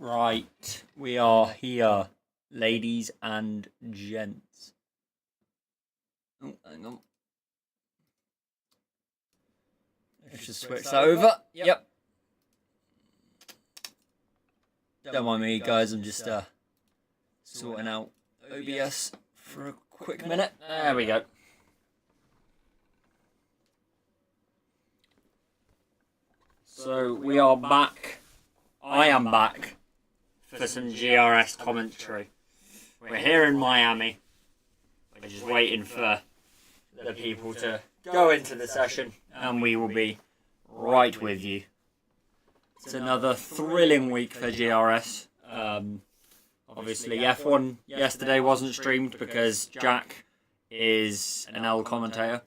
Right, we are here, ladies and gents. Oh, hang on. Let's just switch that over. Yep. Don't mind me, guys. I'm just sorting out OBS for a quick minute. There we go. So we are back. I am back for some GRS commentary. We're here in Miami. We're just waiting for the people to go into the session, and we will be right with you. It's another thrilling week for GRS. Obviously, F1 yesterday wasn't streamed because Jack is an L commentator,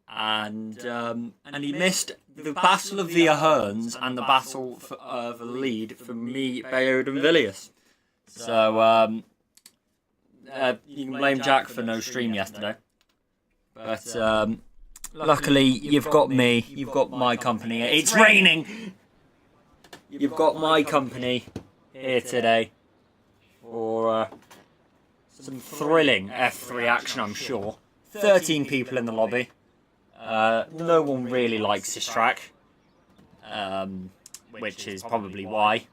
and he missed the Battle of the Aherns and the battle for the lead for me, Bayard and Villiers. So you can blame Jack for no stream yesterday, but luckily you've got me, you've got my company. It's raining. You've got my company here today for some thrilling F3 action, I'm sure. 13 people in the lobby. No one really likes this track, which is probably why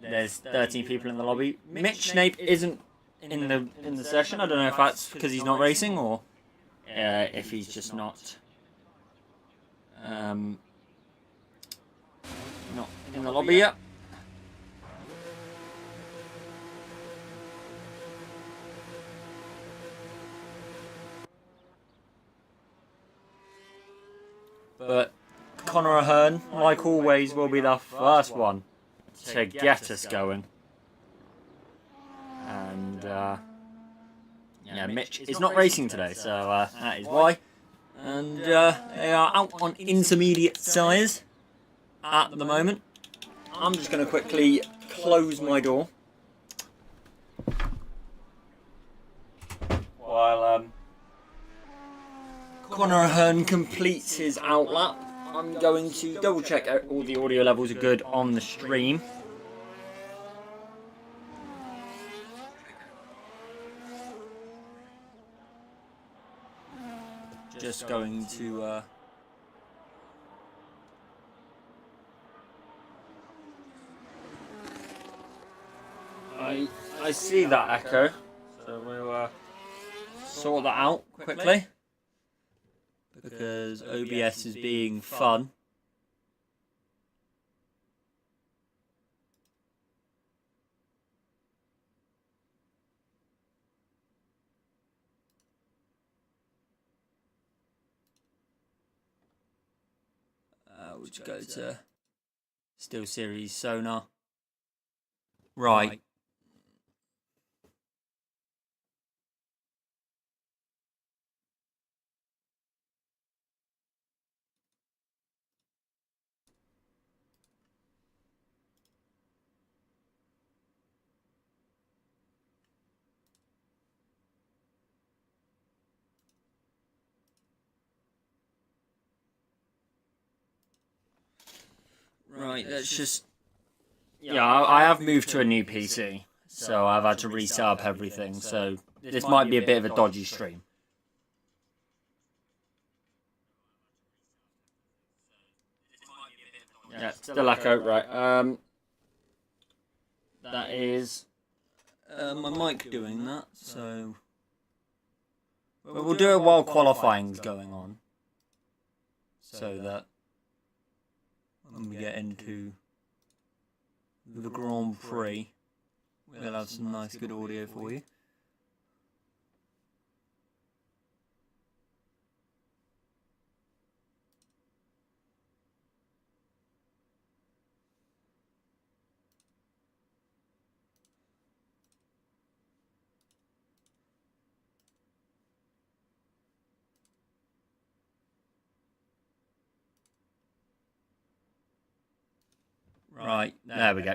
there's 13 people in the lobby. Mitch Snape isn't in the session. I don't know if that's because he's not racing or if he's just not in the lobby yet. But Connor Ahern, like always, will be the first one to get us going. And yeah, Mitch is not racing today, so that is why. And they are out on intermediate tyres at the moment. I'm just going to quickly close my door while Connor Ahern completes his outlap. I'm going to double check out all the audio levels are good on the stream. Just going to I see that echo, so we'll sort that out quickly because OBS is being fun. We'll just go to Still Series Sonar. Right. Right, let's just... Yeah, I have moved to a new PC, so I've had to reset up everything, so this might be a bit of a dodgy stream. Yeah, still echo, right. That is my mic doing that, so... But we'll do it while qualifying's going on, so that when we get into the Grand Prix, we'll have some nice good audio for you. Right, there we go.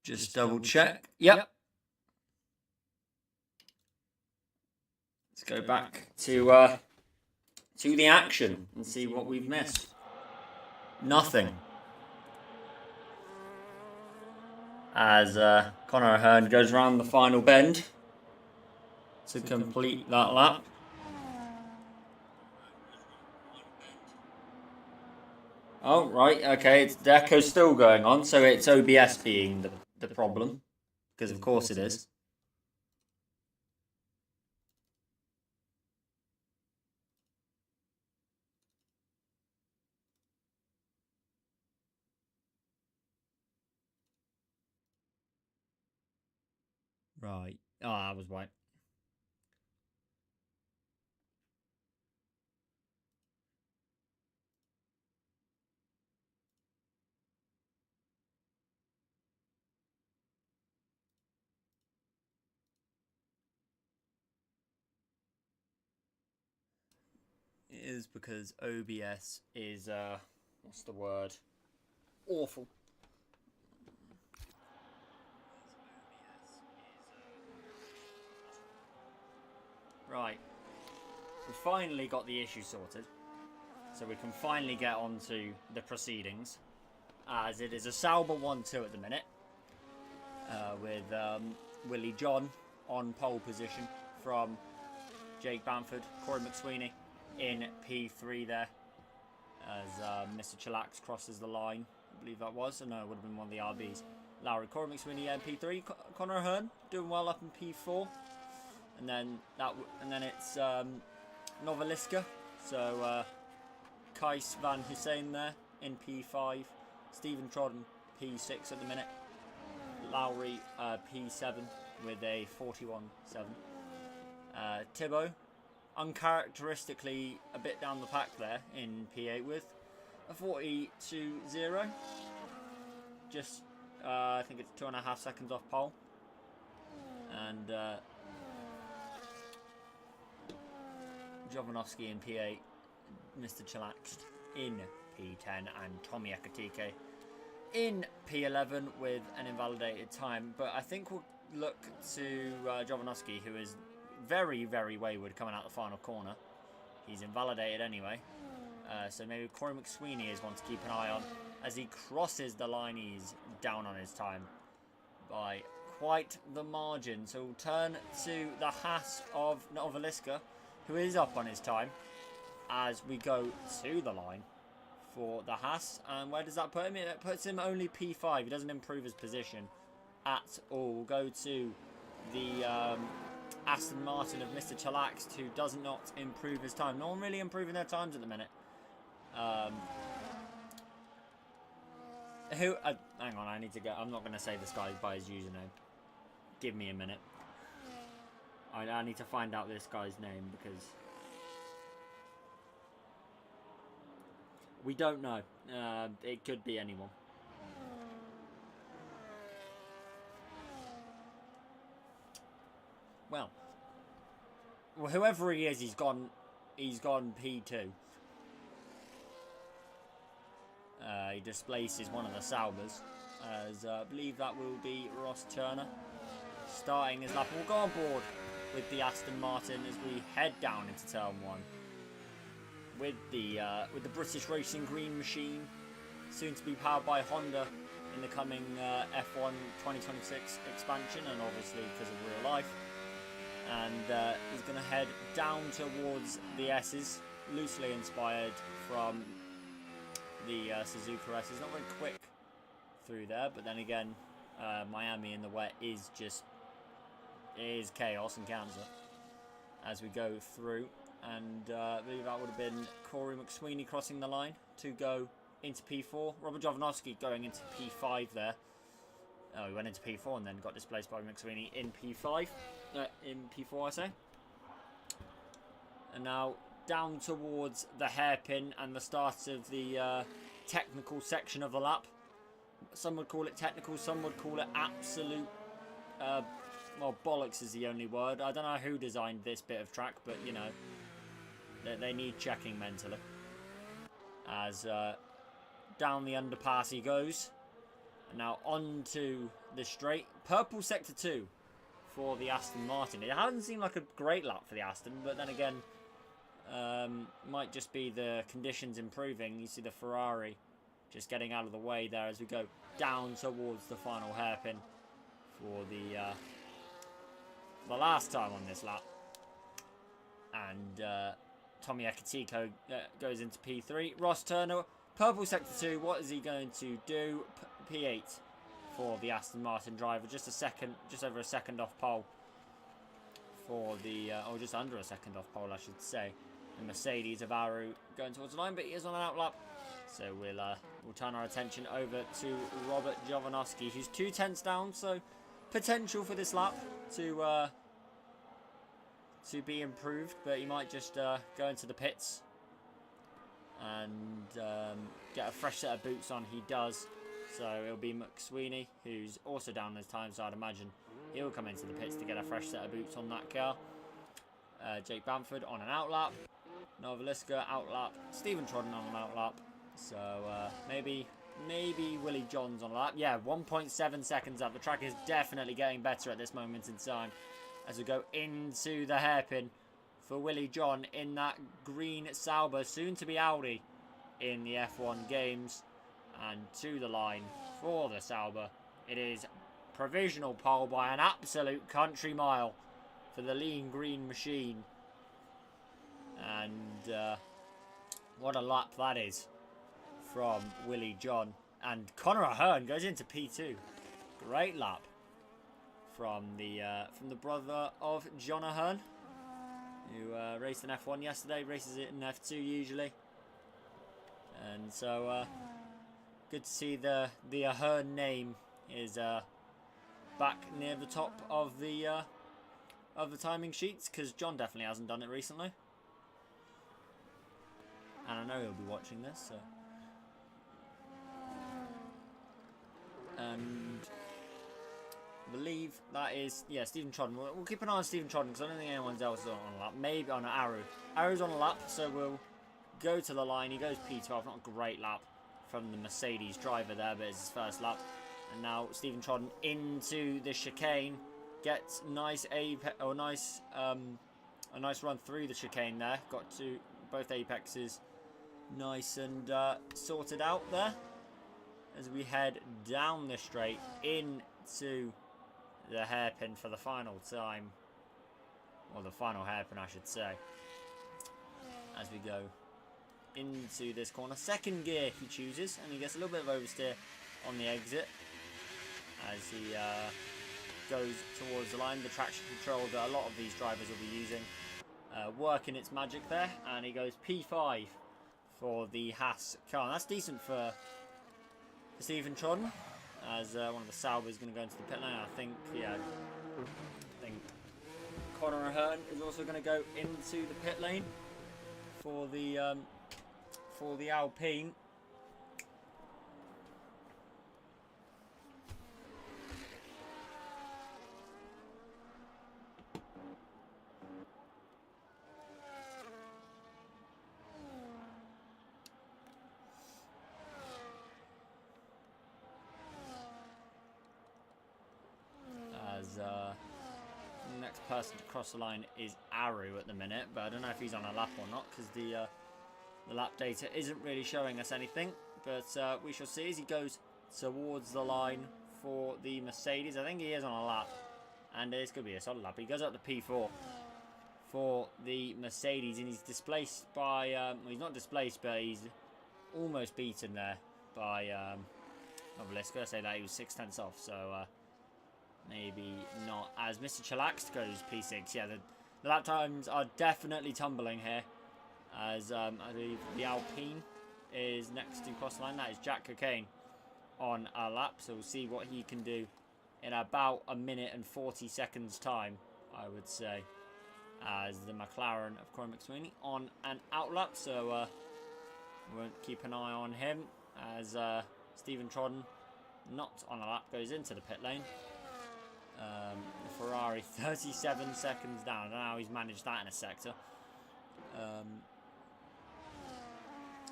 Just double check. Yep. Let's go back to to the action and see what we've missed. Nothing. As Conor Ahern goes around the final bend to complete that lap. Oh, right, okay, the echo's still going on, so it's OBS being the problem. Because of course it is. Right. Oh, I was right. It is because OBS is, what's the word? Awful. Right. We finally got the issue sorted. So we can finally get on to the proceedings. As it is a Sauber 1-2 at the minute. With Willie John on pole position from Jake Bamford, Corey McSweeney in P3 there. As Mr. Chillax crosses the line. I believe that was. No, it would have been one of the RBs. Lowry, Corey McSweeney in P3. Conor Ahern doing well up in P4. And then it's Novaliska. So Kais Van Hussein there in P5. Stephen Trodden P6 at the minute. Lowry P7 with a 41.7. Thibaut uncharacteristically a bit down the pack there in P8 with a 42.0. Just I think it's 2.5 seconds off pole. And Jovanovski in P8, Mr. Chillax in P10, and Tommy Ekatike in P11 with an invalidated time. But I think we'll look to Jovanovski, who is very, very wayward coming out the final corner. He's invalidated anyway. So maybe Corey McSweeney is one to keep an eye on. As he crosses the line, he's down on his time by quite the margin. So we'll turn to the Haas of Novaliska, who is up on his time, as we go to the line for the Haas. And where does that put him? It puts him only P5. He doesn't improve his position at all. We'll go to the Aston Martin of Mr. Chillax, who does not improve his time. No one really improving their times at the minute. Hang on, I need to go. I'm not going to say this guy by his username. Give me a minute. I need to find out this guy's name because we don't know. It could be anyone. Well, whoever he is, he's gone P2. He displaces one of the Saubers, as I believe that will be Ross Turner starting his lap. We'll go on board with the Aston Martin as we head down into turn 1 with the British Racing Green machine, soon to be powered by Honda in the coming F1 2026 expansion, and obviously because of real life. And he's going to head down towards the S's, loosely inspired from the Suzuka S. It's not very quick through there, but then again, Miami in the wet is chaos and cancer as we go through. And I believe that would have been Corey McSweeney crossing the line to go into P4. Robert Jovanovski going into P5 there. Oh, he went into P4 and then got displaced by McSweeney in P5. In P4, I say. And now down towards the hairpin and the start of the technical section of the lap. Some would call it technical, some would call it absolute... well, bollocks is the only word. I don't know who designed this bit of track, but, you know, they need checking mentally. As down the underpass he goes. And now on to the straight. Purple Sector 2 for the Aston Martin. It hasn't seemed like a great lap for the Aston, but then again, Might just be the conditions improving. You see the Ferrari just getting out of the way there as we go down towards the final hairpin for the last time on this lap. And Tommy Ekatiko goes into P3. Ross Turner, purple sector 2. What is he going to do? P8 for the Aston Martin driver. Just over a second off pole for the, or just under a second off pole, I should say. The Mercedes of Aru going towards the line, but he is on an outlap. So we'll turn our attention over to Robert Jovanovski, who's 2/10 down. So potential for this lap to be improved, but he might just go into the pits and get a fresh set of boots on. He does. So it'll be McSweeney, who's also down this time, so I'd imagine he'll come into the pits to get a fresh set of boots on that car. Jake Bamford on an outlap. Novaliska outlap. Stephen Trodden on an outlap. So maybe Willie Johns on a lap. Yeah, 1.7 seconds up. The track is definitely getting better at this moment in time as we go into the hairpin for Willie John in that green Sauber, soon to be Audi in the F1 games. And to the line for the Sauber. It is provisional pole by an absolute country mile for the lean green machine. And what a lap that is from Willie John. And Conor Ahern goes into P2. Great lap from the brother of John Ahern, who raced in F1 yesterday, races it in F2 usually. And so good to see the Ahern name is back near the top of the timing sheets, because John definitely hasn't done it recently. And I know he'll be watching this, so. And I believe that is, yeah, Stephen Trodden. We'll keep an eye on Stephen Trodden because I don't think anyone else is on a lap. Maybe on Aru. Aru's on a lap, so we'll go to the line. He goes P12. Not a great lap from the Mercedes driver there, but it's his first lap. And now Stephen Trodden into the chicane. Gets a nice run through the chicane there. Got to both apexes nice and sorted out there as we head down the straight into the hairpin for the final time, or the final hairpin I should say, as we go into this corner. Second gear he chooses, and he gets a little bit of oversteer on the exit as he goes towards the line. The traction control that a lot of these drivers will be using working its magic there, and he goes P5 for the Haas car. And that's decent for Stephen Trodden, as one of the Saubers is going to go into the pit lane. I think Conor Ahern is also going to go into the pit lane for the Alpine. As the next person to cross the line is Aru at the minute, but I don't know if he's on a lap or not because the lap data isn't really showing us anything. But we shall see as he goes towards the line for the Mercedes. I think he is on a lap, and it's going to be a solid lap. He goes up to P4 for the Mercedes, and he's displaced by, well, he's not displaced, but he's almost beaten there by Novaliska. I say that he was 6/10 off, so maybe not, as Mr. Chillaxed goes P6. Yeah, the lap times are definitely tumbling here, as I believe the Alpine is next to cross the line. That is Jack Cocaine on a lap, so we'll see what he can do in about a minute and 40 seconds time, I would say, as the McLaren of Corey McSweeney on an outlap. So we won't keep an eye on him, as Stephen Trodden, not on a lap, goes into the pit lane. The Ferrari 37 seconds down. I don't know how he's managed that in a sector.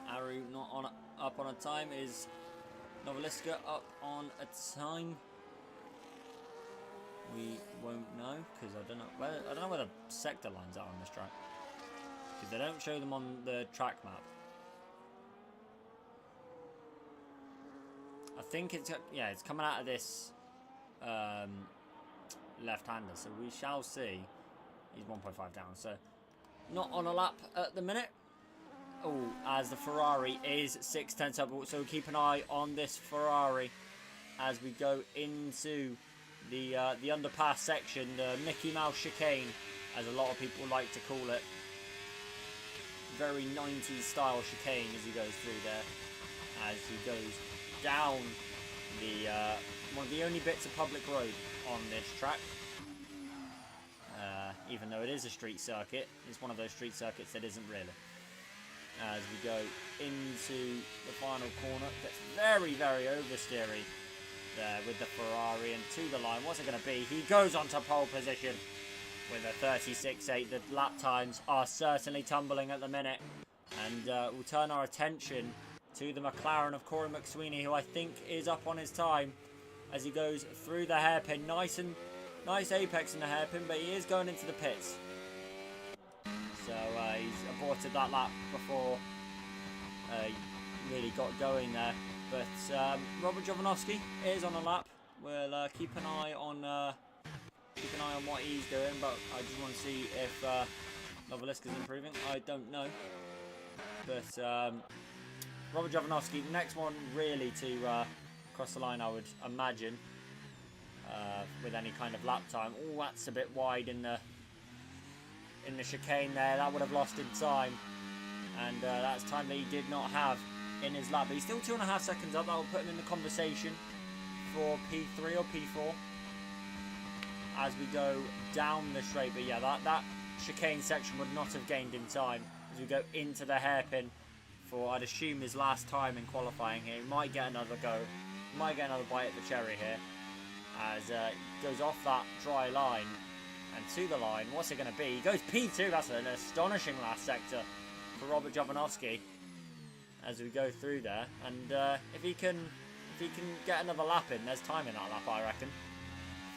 Aru not up on a time. Is Novaliska up on a time? We won't know because I don't know where the sector lines are on this track. because they don't show them on the track map. I think it's coming out of this left-hander, so we shall see. He's 1.5 down, so not on a lap at the minute. Oh, as the Ferrari is 6/10 up, so keep an eye on this Ferrari as we go into the underpass section, the Mickey Mouse chicane, as a lot of people like to call it. Very 90s style chicane as he goes through there, as he goes down the one of the only bits of public road on this track. Even though it is a street circuit, it's one of those street circuits that isn't really. As we go into the final corner, gets very, very oversteery there with the Ferrari, and to the line. What's it going to be? He goes onto pole position with a 36.8. The lap times are certainly tumbling at the minute, and we'll turn our attention to the McLaren of Corey McSweeney, who I think is up on his time as he goes through the hairpin. Nice apex in the hairpin, but he is going into the pits. So he's aborted that lap before really got going there. But Robert Jovanovski is on a lap. We'll keep an eye on what he's doing, but I just want to see if Novaliska's improving. I don't know, but Robert Jovanovski, next one really to cross the line, I would imagine, with any kind of lap time. Oh, that's a bit wide in the chicane there. That would have lost him time, and that's time that he did not have in his lap. But he's still 2.5 seconds up. That will put him in the conversation for P3 or P4 as we go down the straight. But yeah, that chicane section would not have gained him time as we go into the hairpin for, I'd assume, his last time in qualifying here. He might get another go, might get another bite at the cherry here as he goes off that dry line and to the line. What's it going to be? He goes P2. That's an astonishing last sector for Robert Jovanovski as we go through there. And if he can get another lap in, there's time in that lap, I reckon,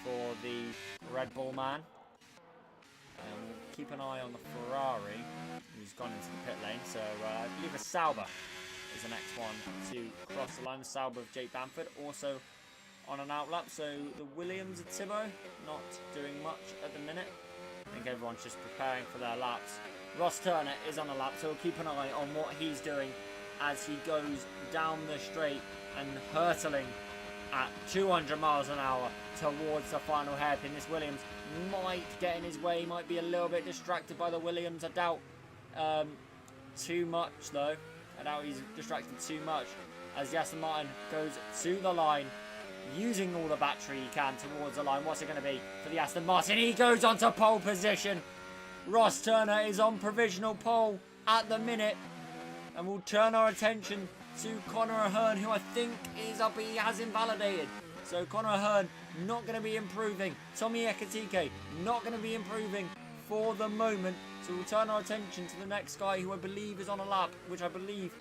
for the Red Bull man. Keep an eye on the Ferrari, who's gone into the pit lane. So I believe a Sauber is the next one to cross the line. The Sauber of Jake Bamford also on an outlap. So the Williams of Thibaut not doing much at the minute. I think everyone's just preparing for their laps. Ross Turner is on a lap, so we'll keep an eye on what he's doing as he goes down the straight and hurtling at 200 miles an hour towards the final hairpin. This Williams might get in his way, might be a little bit distracted by the Williams. I doubt too much though. I doubt he's distracted too much as Aston Martin goes to the line, using all the battery he can towards the line. What's it going to be for the Aston Martin? He goes onto pole position. Ross Turner is on provisional pole at the minute, and we'll turn our attention to Conor Ahern, who I think is up. He has invalidated. So Conor Ahern not going to be improving. Tommy Ekatike not going to be improving for the moment. So we'll turn our attention to the next guy, who I believe is on a lap, which I believe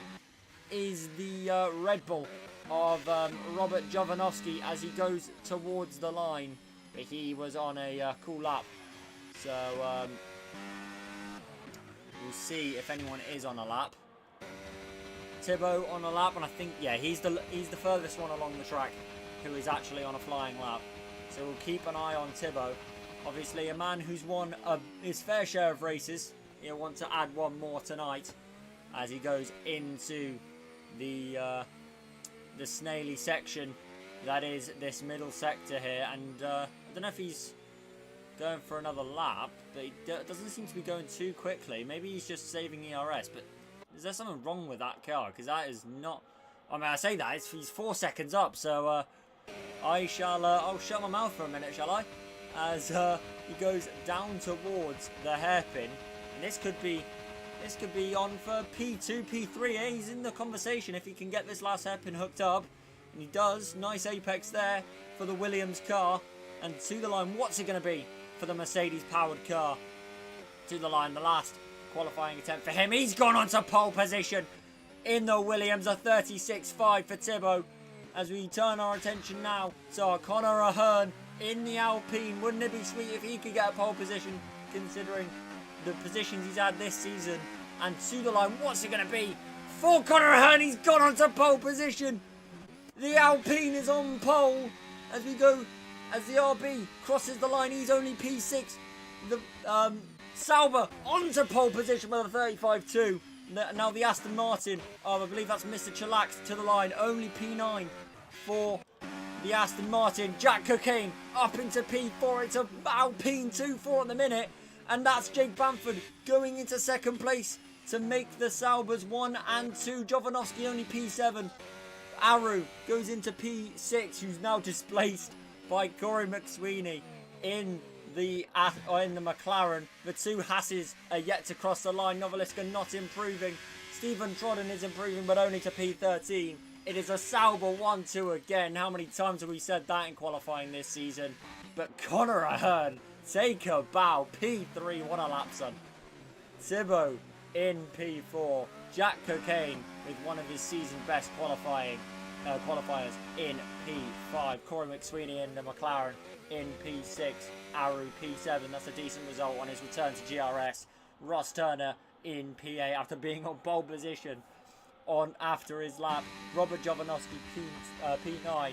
is the Red Bull of Robert Jovanovski as he goes towards the line. But he was on a cool lap. So we'll see if anyone is on a lap. Thibaut on a lap, and I think, yeah, he's the furthest one along the track who is actually on a flying lap. So we'll keep an eye on Thibaut. Obviously a man who's won his fair share of races. He'll want to add one more tonight as he goes into the snaily section that is this middle sector here. And I don't know if he's going for another lap, but he doesn't seem to be going too quickly. Maybe he's just saving ERS, but is there something wrong with that car? Because that is not... I mean, I say that, he's 4 seconds up, so I'll shut my mouth for a minute, shall I? As he goes down towards the hairpin. And this could be on for P2, P3. He's in the conversation if he can get this last hairpin hooked up. And he does. Nice apex there for the Williams car. And to the line, what's it going to be for the Mercedes-powered car? To the line, the last qualifying attempt for him. He's gone onto pole position in the Williams, a 36.5 for Thibaut. As we turn our attention now to Conor Ahern in the Alpine. Wouldn't it be sweet if he could get a pole position, considering the positions he's had this season. And to the line, what's it going to be? For Conor Ahern, he's gone onto pole position. The Alpine is on pole as we go, as the RB crosses the line. He's only P6. The Sauber onto pole position with a 35.2. Now the Aston Martin, I believe that's Mr. Chillax to the line. Only P9 for the Aston Martin. Jack Cocaine up into P4. It's a Alpine 2-4 at the minute. And that's Jake Bamford going into second place to make the Saubers 1 and 2. Jovanovski only P7. Aru goes into P6, who's now displaced by Corey McSweeney in the McLaren. The two Hasses are yet to cross the line. Novaliska not improving. Stephen Trodden is improving, but only to P13. It is a Sauber 1-2 again. How many times have we said that in qualifying this season? But Conor Ahern, take a bow. P3, what a lap, son. Thibaut in P4. Jack Cocaine with one of his season best qualifiers in P5. Corey McSweeney in the McLaren in P6. Aru P7. That's a decent result on his return to GRS. Ross Turner in P8 after being on pole position after his lap. Robert Jovanovski P9.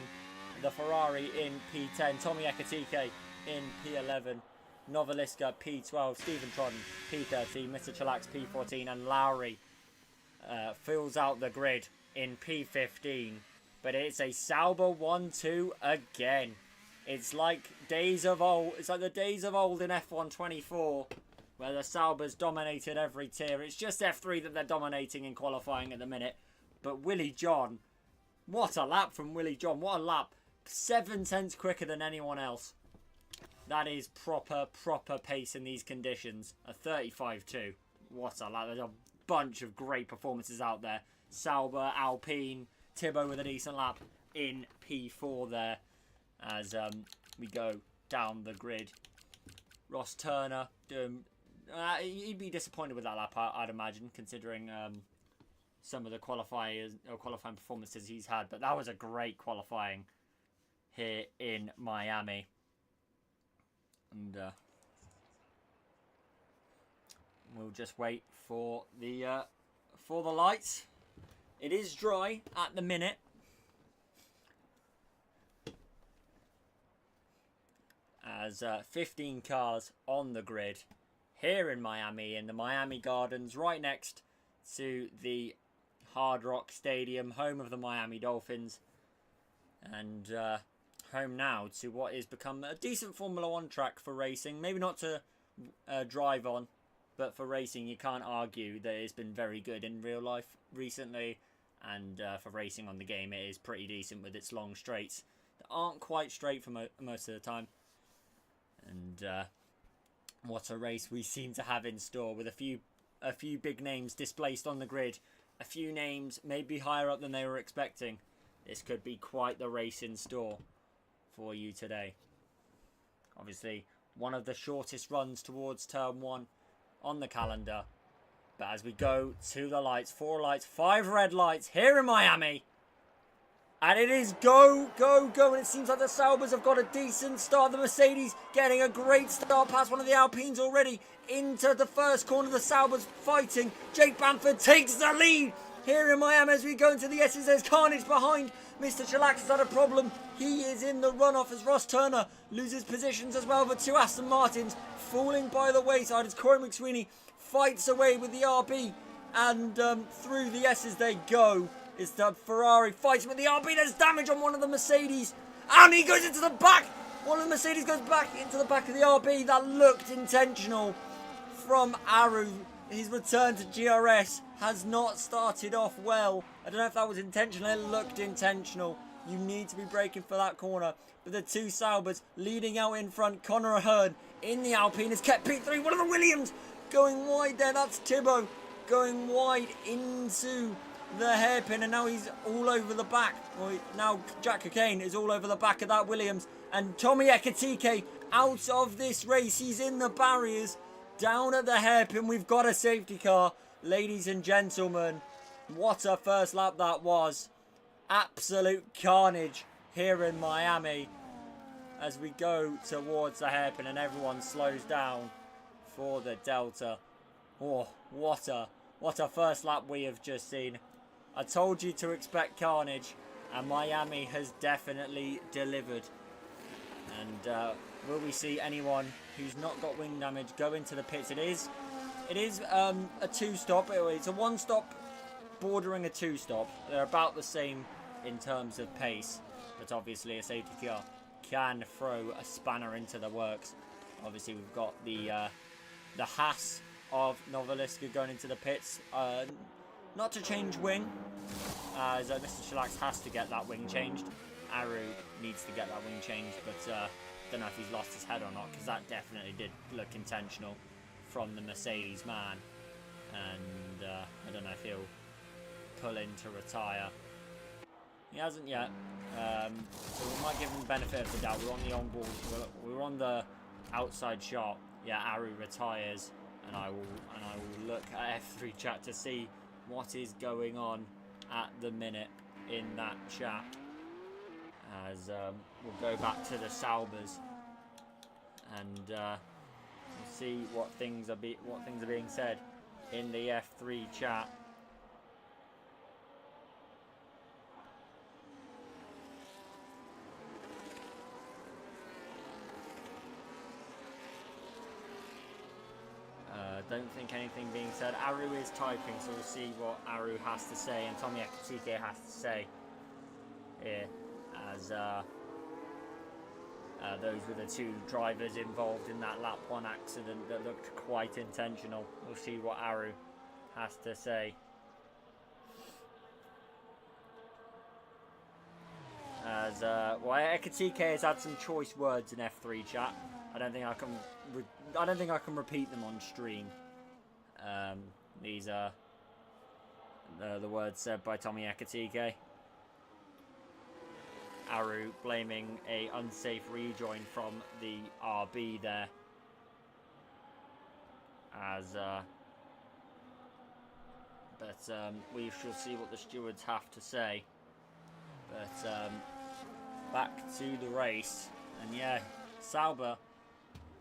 The Ferrari in P10. Tommy Ekatike in P11. Novaliska P12, Stephen Trodden P13, Mr. Chillax P14, and Lowry fills out the grid in P15. But it's a Sauber 1-2 again. It's like days of old. It's like the days of old in F1 24, where the Saubers dominated every tier. It's just F3 that they're dominating in qualifying at the minute. But Willie John, what a lap from Willie John! What a lap! 7 tenths quicker than anyone else. That is proper pace in these conditions. A 35.2. What a lap. There's a bunch of great performances out there. Sauber, Alpine, Thibaut with a decent lap in P4 there as we go down the grid. Ross Turner doing... he'd be disappointed with that lap, I'd imagine, considering some of the qualifying performances he's had. But that was a great qualifying here in Miami. And we'll just wait for the lights. It is dry at the minute. As 15 cars on the grid here in Miami, in the Miami Gardens, right next to the Hard Rock Stadium, home of the Miami Dolphins. And home now to what has become a decent Formula 1 track for racing. Maybe not to drive on, but for racing you can't argue that it's been very good in real life recently. And for racing on the game it is pretty decent with its long straights that aren't quite straight for most of the time. And what a race we seem to have in store, with a few big names displaced on the grid. A few names maybe higher up than they were expecting. This could be quite the race in store for you today. Obviously, one of the shortest runs towards turn 1 on the calendar. But as we go to the lights, 4 lights, 5 red lights here in Miami. And it is go, go, go. And it seems like the Saubers have got a decent start. The Mercedes getting a great start past one of the Alpines already. Into the first corner, the Saubers fighting. Jake Bamford takes the lead here in Miami as we go into the S's. There's carnage behind. Mr. Chillax has had a problem. He is in the runoff as Ross Turner loses positions as well. The 2 Aston Martins falling by the wayside as Corey McSweeney fights away with the RB. And through the S's they go. It's the Ferrari fighting with the RB. There's damage on one of the Mercedes. And he goes into the back. One of the Mercedes goes back into the back of the RB. That looked intentional from Aru. His return to GRS has not started off well. I don't know if that was intentional. It looked intentional. You need to be braking for that corner. But the 2 Saubers leading out in front. Conor Ahern in the Alpine has kept P3. One of the Williams going wide there. That's Thibaut going wide into the hairpin. And now he's all over the back. Now Jack Cocaine is all over the back of that Williams. And Tommy Ekatike out of this race. He's in the barriers. Down at the hairpin, we've got a safety car. Ladies and gentlemen, what a first lap that was. Absolute carnage here in Miami as we go towards the hairpin and everyone slows down for the Delta Oh, what a first lap we have just seen. I told you to expect carnage, and Miami has definitely delivered. And will we see anyone who's not got wing damage go into the pits? It is a 2-stop. It's a 1-stop bordering a 2-stop. They're about the same in terms of pace, but obviously a safety car can throw a spanner into the works. Obviously we've got the Haas of Novaliska going into the pits, not to change wing, as Mr. Shellax has to get that wing changed. Aru needs to get that wing changed, but don't know if he's lost his head or not, because that definitely did look intentional from the Mercedes man, and I don't know if he'll pull in to retire. He hasn't yet, so we might give him the benefit of the doubt. We're on the onboard, we're on the outside shot. Yeah, Aru retires, and I will look at F3 chat to see what is going on at the minute in that chat. As we'll go back to the Saubers, and we'll see what things are being said in the F3 chat. Don't think anything being said. Aru is typing, so we'll see what Aru has to say and Tommy Ekatike has to say here, as those were the two drivers involved in that lap 1 accident that looked quite intentional. We'll see what Aru has to say. As well, Ekatike has had some choice words in F3 chat. I don't think I can repeat them on stream. These are the words said by Tommy Ekatike. Aru blaming a unsafe rejoin from the RB there, as but we shall see what the stewards have to say. But back to the race, and yeah, Sauber,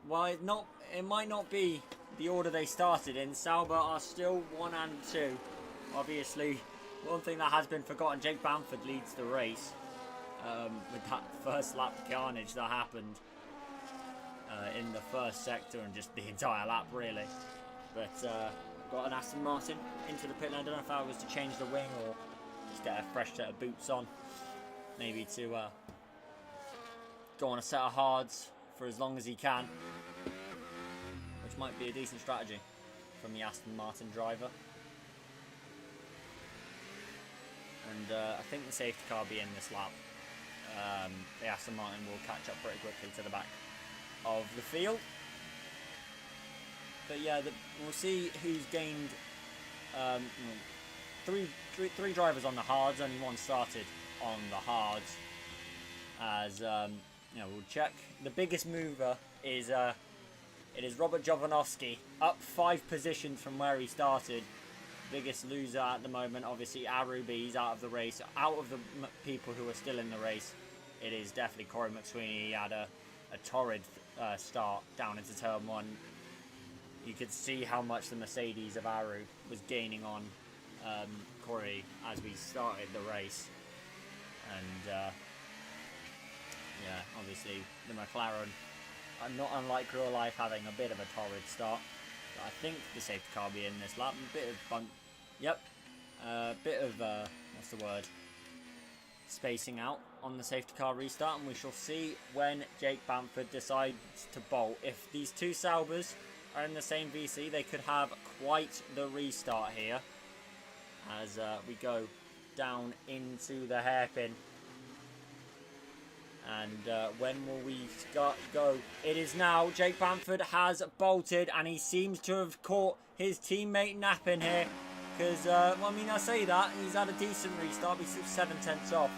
well, it might not be the order they started in. Sauber are still 1 and 2. Obviously, one thing that has been forgotten, Jake Bamford leads the race with that first lap carnage that happened in the first sector and just the entire lap really. But got an Aston Martin into the pit lane. I don't know if that was to change the wing or just get a fresh set of boots on, maybe to go on a set of hards for as long as he can, which might be a decent strategy from the Aston Martin driver. And I think the safety car will be in this lap. The Aston Martin will catch up pretty quickly to the back of the field. But yeah, we'll see who's gained three drivers on the hards, only one started on the hards. As we'll check. The biggest mover is it is Robert Jovanovski, up 5 positions from where he started. Biggest loser at the moment, obviously Arubi, he's out of the race. Out of the people who are still in the race, it is definitely Corey McSweeney. He had a torrid start down into turn 1. You could see how much the Mercedes of Aru was gaining on Corey as we started the race. And yeah, obviously the McLaren, not unlike real life, having a bit of a torrid start. But I think the safety car will be in this lap. A bit of bump. Yep. Bit of what's the word? Spacing out on the safety car restart, and we shall see when Jake Bamford decides to bolt. If these two Saubers are in the same VC, they could have quite the restart here as we go down into the hairpin. And when will we go? It is now. Jake Bamford has bolted, and he seems to have caught his teammate napping here. Because, well, I mean, I say that, he's had a decent restart. He's 7/10 off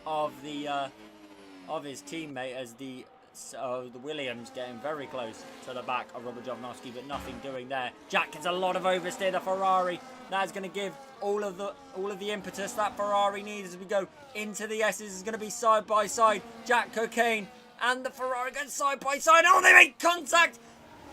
of his teammate as the Williams getting very close to the back of Robert Jovanovski, but nothing doing there. Jack gets a lot of oversteer. The Ferrari, that's going to give all of the impetus that Ferrari needs as we go into the S's. Is going to be side by side. Jack Cocaine and the Ferrari going side by side. Oh, they make contact.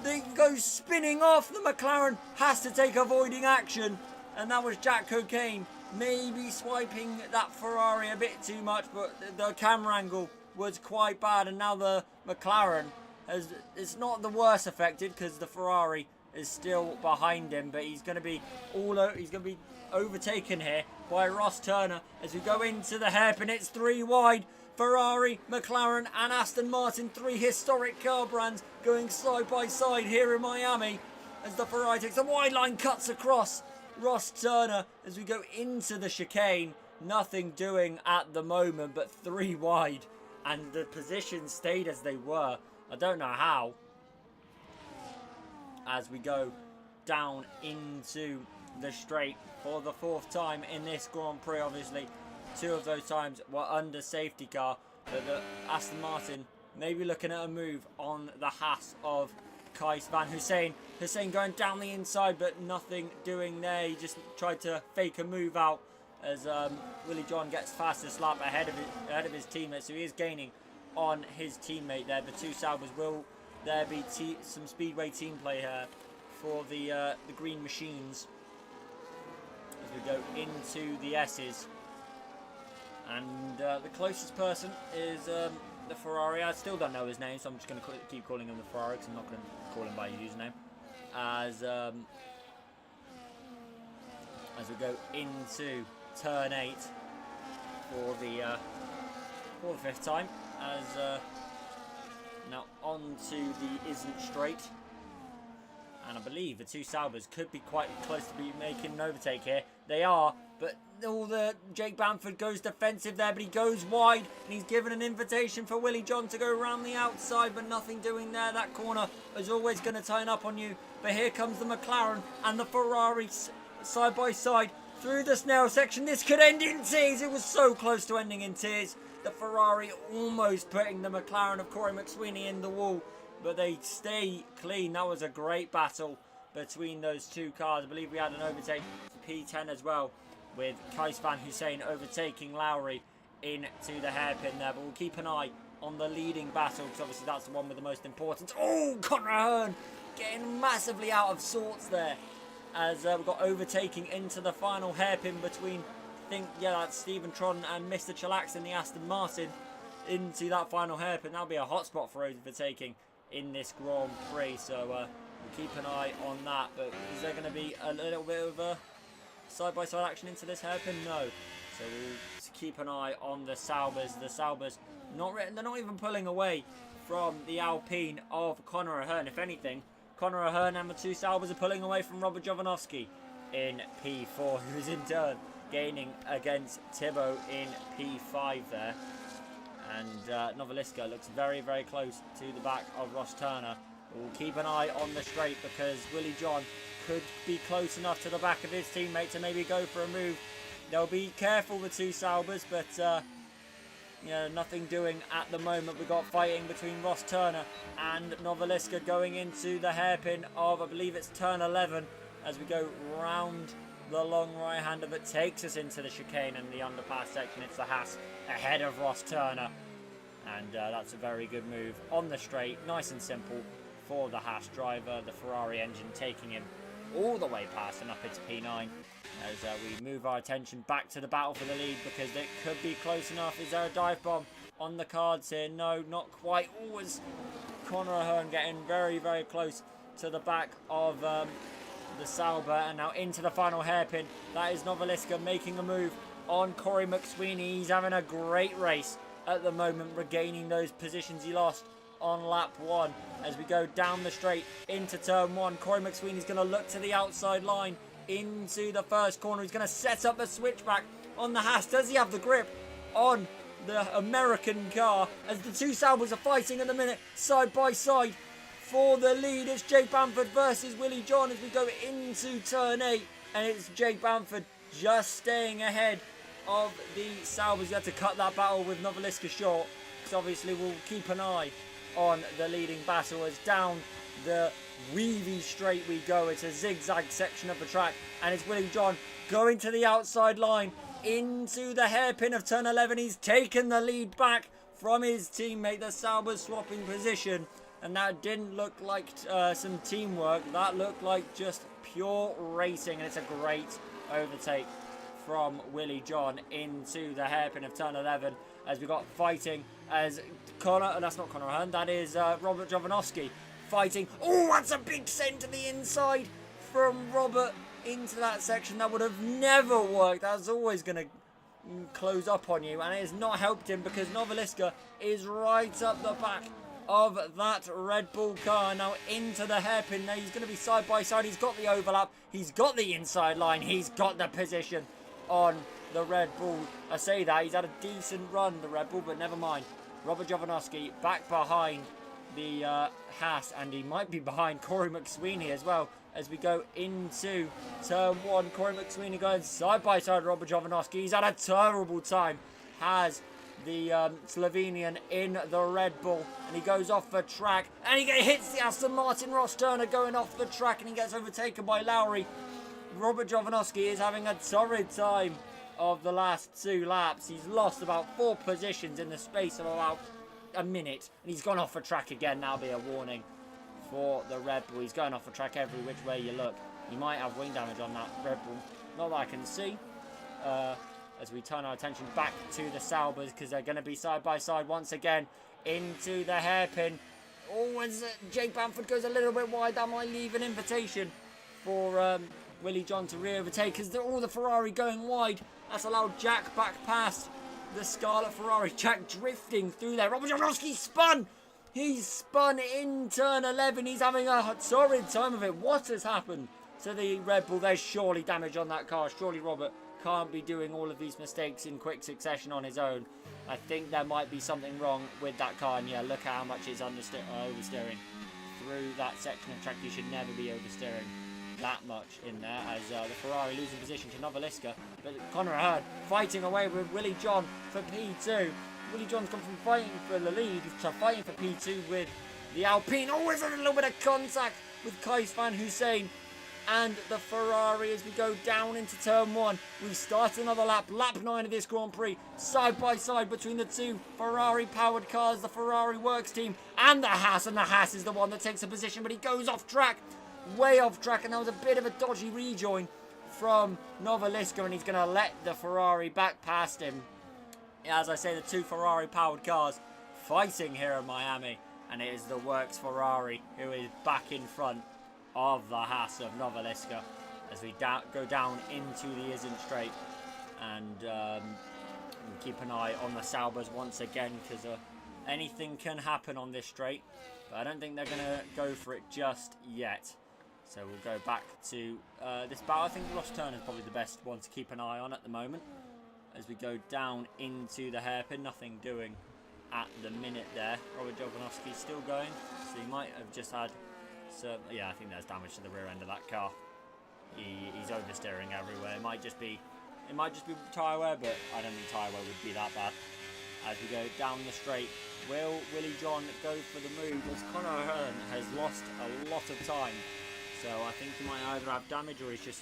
They go spinning off. The McLaren has to take avoiding action. And that was Jack Cocaine. Maybe swiping that Ferrari a bit too much, but the camera angle was quite bad. And now the McLaren it's not the worst affected because the Ferrari is still behind him, but he's going to be overtaken here by Ross Turner as we go into the hairpin. It's 3 wide. Ferrari, McLaren and Aston Martin, 3 historic car brands going side by side here in Miami as the Ferrari takes a wide line, cuts across Ross Turner as we go into the chicane. Nothing doing at the moment, but 3 wide, and the positions stayed as they were. I don't know how. As we go down into the straight for the 4th time in this Grand Prix. Obviously 2 of those times were under safety car, but the Aston Martin maybe looking at a move on the Haas of Kais Van Hussein. Hussein going down the inside, but nothing doing there. He just tried to fake a move out as Willie John gets fastest lap ahead of his teammate, so he is gaining on his teammate there. The 2 Saubers, will there be some Speedway team play here for the green machines as we go into the S's? And the closest person is the Ferrari. I still don't know his name, so I'm just going to keep calling him the Ferrari because I'm not going to call him by his username. As we go into turn 8 for the 5th time, as now on to the isn't straight, and I believe the 2 Saubers could be quite close to be making an overtake here. They are, but Jake Bamford goes defensive there, but he goes wide, and he's given an invitation for Willie John to go around the outside, but nothing doing there. That corner is always going to tighten up on you, but here comes the McLaren and the Ferrari side by side through the snail section. This could end in tears. It was so close to ending in tears. The Ferrari almost putting the McLaren of Corey McSweeney in the wall, but they stay clean. That was a great battle between those 2 cars. I believe we had an overtake for P10 as well, with Kais Van Hussein overtaking Lowry into the hairpin there. But we'll keep an eye on the leading battle because obviously that's the one with the most importance. Oh, Conor Ahern getting massively out of sorts there as we've got overtaking into the final hairpin between, I think, yeah, that's Stephen Tron and Mr. Chillax in the Aston Martin into that final hairpin. That'll be a hot spot for overtaking in this Grand Prix, so we'll keep an eye on that. But is there going to be a little bit of a side-by-side action into this hairpin? No. So we'll keep an eye on the Saubers. The Saubers, they're not even pulling away from the Alpine of Conor Ahern. If anything, Conor Ahern and the 2 Saubers are pulling away from Robert Jovanovski in P4, who's in turn gaining against Thibaut in P5 there. And Novaliska looks very, very close to the back of Ross Turner. We'll keep an eye on the straight because Willie John could be close enough to the back of his teammate to maybe go for a move. They'll be careful, the 2 Saubers, but nothing doing at the moment. We've got fighting between Ross Turner and Novaliska going into the hairpin of, I believe it's turn 11, as we go round the long right-hander that takes us into the chicane and the underpass section. It's the Haas ahead of Ross Turner, and that's a very good move on the straight, nice and simple for the Haas driver. The Ferrari engine taking him all the way past and up into P9 as we move our attention back to the battle for the lead because it could be close enough. Is there a dive bomb on the cards here? No, not quite. Always Conor Ahern getting very, very close to the back of the Sauber, and now into the final hairpin. That is Novaliska making a move on Corey McSweeney. He's having a great race at the moment, regaining those positions he lost on lap 1 as we go down the straight into turn 1. Corey McSweeney's going to look to the outside line into the first corner. He's going to set up the switchback on the Haas. Does he have the grip on the American car as the 2 Saubers are fighting at the minute side by side for the lead? It's Jake Bamford versus Willie John as we go into turn 8, and it's Jake Bamford just staying ahead of the Saubers. You had to cut that battle with Novaliska short, so obviously we'll keep an eye on the leading battle as down the weavy straight we go. It's a zigzag section of the track, and it's Willie John going to the outside line into the hairpin of turn 11. He's taken the lead back from his teammate. The Saubers swapping position And that didn't look like some teamwork. That looked like just pure racing. And it's a great overtake from Willie John into the hairpin of turn 11 as we got fighting as that's not Conor Hearn, that is Robert Jovanovski fighting. Oh, that's a big send to the inside from Robert into that section. That would have never worked. That's always going to close up on you, and it has not helped him because Novaliska is right up the back of that Red Bull car. Now into the hairpin. Now he's going to be side by side. He's got the overlap. He's got the inside line. He's got the position on the Red Bull. I say that. He's had a decent run, the Red Bull, but never mind. Robert Jovanovski back behind the Haas, and he might be behind Corey McSweeney as well as we go into turn 1. Corey McSweeney going side by side with Robert Jovanovski. He's had a terrible time. Has the Slovenian in the Red Bull, and he goes off the track, and he hits the Aston Martin. Ross Turner going off the track, and he gets overtaken by Lowry. Robert Jovanovski is having a torrid time of the last 2 laps. He's lost about 4 positions in the space of about a minute, and he's gone off the track again. That'll be a warning for the Red Bull. He's going off the track every which way you look. He might have wing damage on that Red Bull, not that I can see. As we turn our attention back to the Saubers, because they're going to be side by side once again into the hairpin. Oh, as Jake Bamford goes a little bit wide, that might leave an invitation for Willie John to re-overtake, because all the Ferrari going wide. That's allowed Jack back past the Scarlet Ferrari. Jack drifting through there. Robert Jovanovski spun. He's spun in turn 11. He's having a torrid time of it. What has happened to the Red Bull? There's surely damage on that car. Surely Robert can't be doing all of these mistakes in quick succession on his own. I think there might be something wrong with that car. And yeah, look at how much it's oversteering through that section of track. You should never be oversteering that much in there, as the Ferrari losing position to Novaliska. But Conor Hearn fighting away with Willie John for P2. Willie John's gone from fighting for the lead to fighting for P2 with the Alpine. Always a little bit of contact with Kais Van Hussein and the Ferrari as we go down into turn 1. We start another lap, lap 9 of this Grand Prix, side by side between the 2 Ferrari powered cars, the Ferrari Works team and the Haas, and the Haas is the one that takes a position, but he goes off track, way off track, and that was a bit of a dodgy rejoin from Novaliska, and he's going to let the Ferrari back past him. As I say, the 2 Ferrari powered cars fighting here in Miami, and it is the Works Ferrari who is back in front of the Haas of Novaliska as we go down into the Isn't Straight, and keep an eye on the Saubers once again, because anything can happen on this straight, but I don't think they're going to go for it just yet. So we'll go back to this battle. I think Ross Turner is probably the best one to keep an eye on at the moment as we go down into the hairpin. Nothing doing at the minute there. Robert Jovanovski still going, so he might have just had some, yeah, I think there's damage to the rear end of that car. He's oversteering everywhere. It might just be tyre wear, but I don't think tyre wear would be that bad. As we go down the straight, will Willie John go for the move, as Conor Hearn has lost a lot of time? So I think he might either have damage or his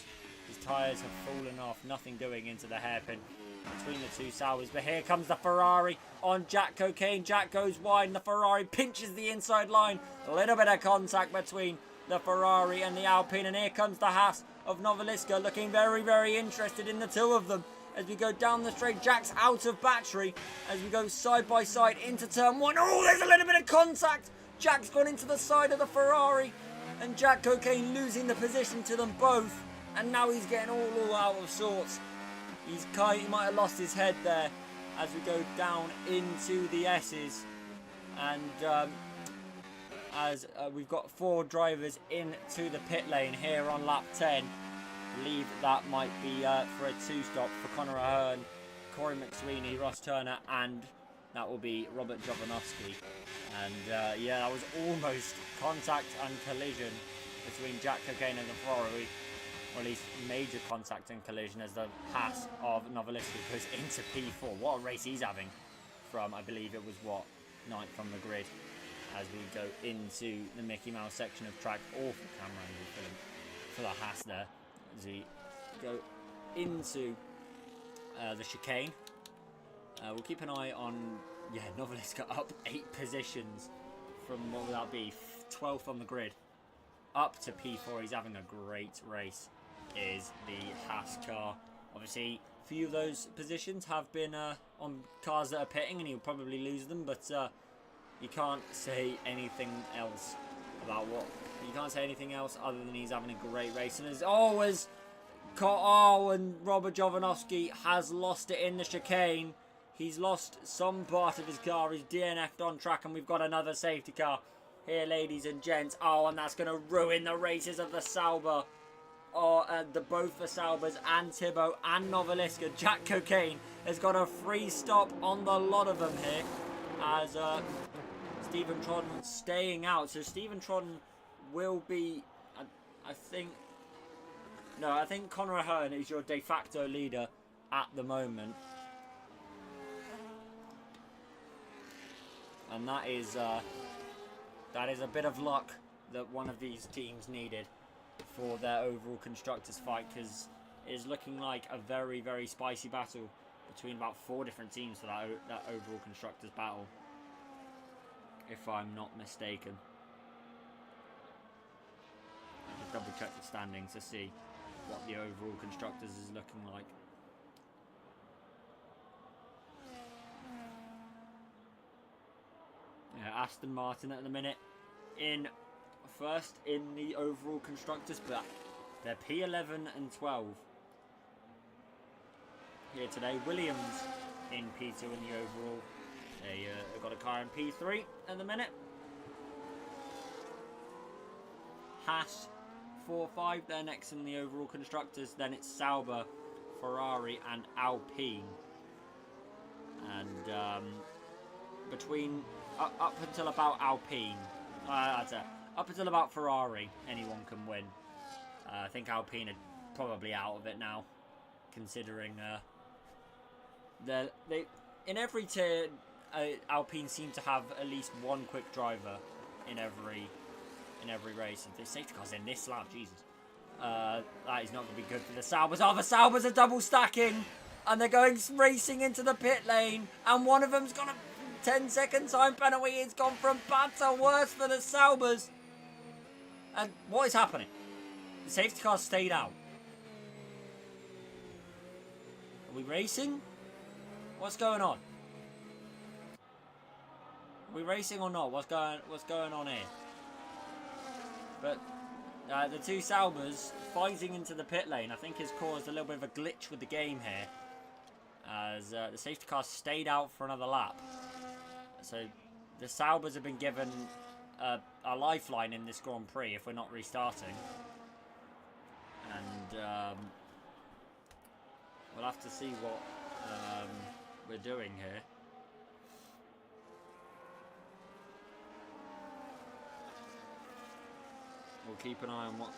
tyres have fallen off. Nothing doing into the hairpin between the 2 Saubers. But here comes the Ferrari on Jack Cocaine. Jack goes wide and the Ferrari pinches the inside line. A little bit of contact between the Ferrari and the Alpine. And here comes the Haas of Novaliska, looking very, very interested in the 2 of them. As we go down the straight, Jack's out of battery. As we go side by side into turn 1. Oh, there's a little bit of contact. Jack's gone into the side of the Ferrari. And Jack Cocaine losing the position to them both. And now he's getting all out of sorts. He might have lost his head there as we go down into the S's. And as we've got 4 drivers into the pit lane here on lap 10. I believe that might be for a 2-stop for Conor Hearn, Corey McSweeney, Ross Turner, and that will be Robert Jovanovski. And yeah, that was almost contact and collision between Jack Cocaine and the Ferrari. Or at least major contact and collision as the Haas of Novaliska goes into P4. What a race he's having from, I believe it was, 9th from the grid. As we go into the Mickey Mouse section of track. Awful camera angle for the Haas there. As we go into the chicane. We'll keep an eye on, yeah, Novaliska up 8 positions from, what would that be, 12th on the grid up to P4. He's having a great race, is the Haas car. Obviously, a few of those positions have been on cars that are pitting, and he'll probably lose them, but you can't say anything else about what... You can't say anything else other than he's having a great race. And as always, and Robert Jovanovski has lost it in the chicane. He's lost some part of his car. He's DNF'd on track, and we've got another safety car here, ladies and gents. Oh, and that's going to ruin the races of the Sauber. Oh, both the Saubers and Thibaut and Novaliska. Jack Cocaine has got a free stop on the lot of them here, as Stephen Trodden staying out. So Stephen Trodden will be, I think Conor Ahern is your de facto leader at the moment. And that is a bit of luck that one of these teams needed for their overall constructors fight, because it is looking like a very, very spicy battle between about 4 different teams for that overall constructors battle, if I'm not mistaken. I'll just double check the standings to see what the overall constructors is looking like. Yeah, Aston Martin at the minute in first in the overall constructors, but they're P11 and 12 here today. Williams in P2 in the overall. They got a car in P3 at the minute. Haas 4-5, they're next in the overall constructors. Then it's Sauber, Ferrari and Alpine. And between up until about Alpine, up until about Ferrari, anyone can win. I think Alpine are probably out of it now, considering they in every tier, Alpine seem to have at least one quick driver in every race. If the safety car's in this lap, Jesus, that is not going to be good for the Saubers. Oh, the Saubers are double stacking, and they're going racing into the pit lane, and one of them's got a 10-second time penalty. It's gone from bad to worse for the Saubers. And what is happening? The safety car stayed out. Are we racing? What's going on? Are we racing or not? What's going on here? But the two Saubers fighting into the pit lane, I think, has caused a little bit of a glitch with the game here, as the safety car stayed out for another lap. So the Saubers have been given a lifeline in this Grand Prix if we're not restarting. And we'll have to see what we're doing here. We'll keep an eye on what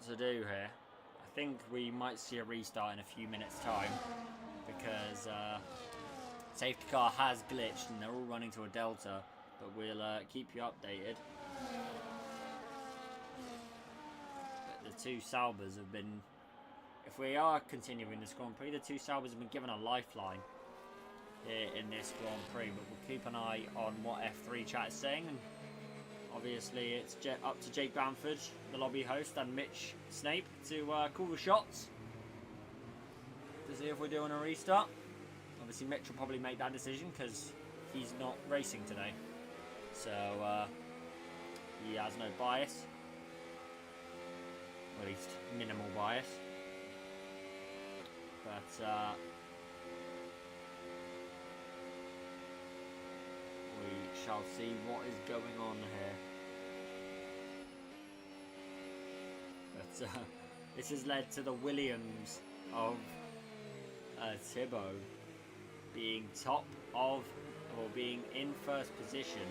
to do here. I think we might see a restart in a few minutes' time, because safety car has glitched and they're all running to a delta, but we'll keep you updated. But the two Saubers have been, if we are continuing this Grand Prix, the two Saubers have been given a lifeline here in this Grand Prix, but we'll keep an eye on what F3 chat is saying. And obviously it's up to Jake Bamford, the lobby host, and Mitch Snape to call the shots to see if we're doing a restart. Obviously Mitch will probably make that decision because he's not racing today, so he has no bias, or at least minimal bias. But we shall see what is going on here. But this has led to the Williams of Thibaut being top of, or being in first position,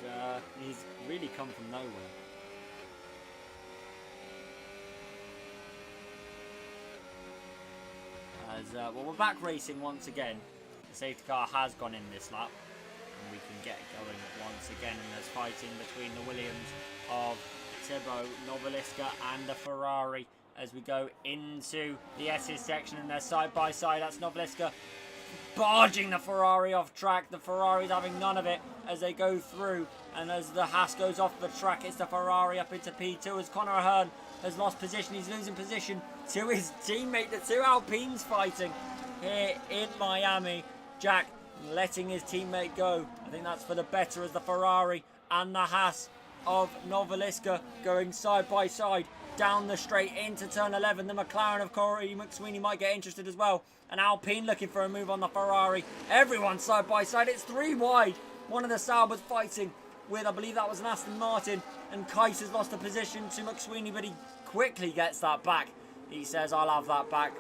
and he's really come from nowhere. As well, we're back racing once again. The safety car has gone in this lap, and we can get going once again. And there's fighting between the Williams of Thibaut, Novaliska, and the Ferrari as we go into the S's section, and they're side by side. That's Novaliska barging the Ferrari off track. The Ferrari's having none of it as they go through. And as the Haas goes off the track, it's the Ferrari up into P2 as Conor Ahern has lost position. He's losing position to his teammate. The two Alpines fighting here in Miami. Jack letting his teammate go. I think that's for the better as the Ferrari and the Haas of Novaliska going side by side down the straight into turn 11. The McLaren of Corey McSweeney might get interested as well. An Alpine looking for a move on the Ferrari. Everyone side by side. It's 3 wide. One of the Saubers fighting with, I believe that was an Aston Martin. And Kais has lost a position to McSweeney, but he quickly gets that back. He says, I'll have that back.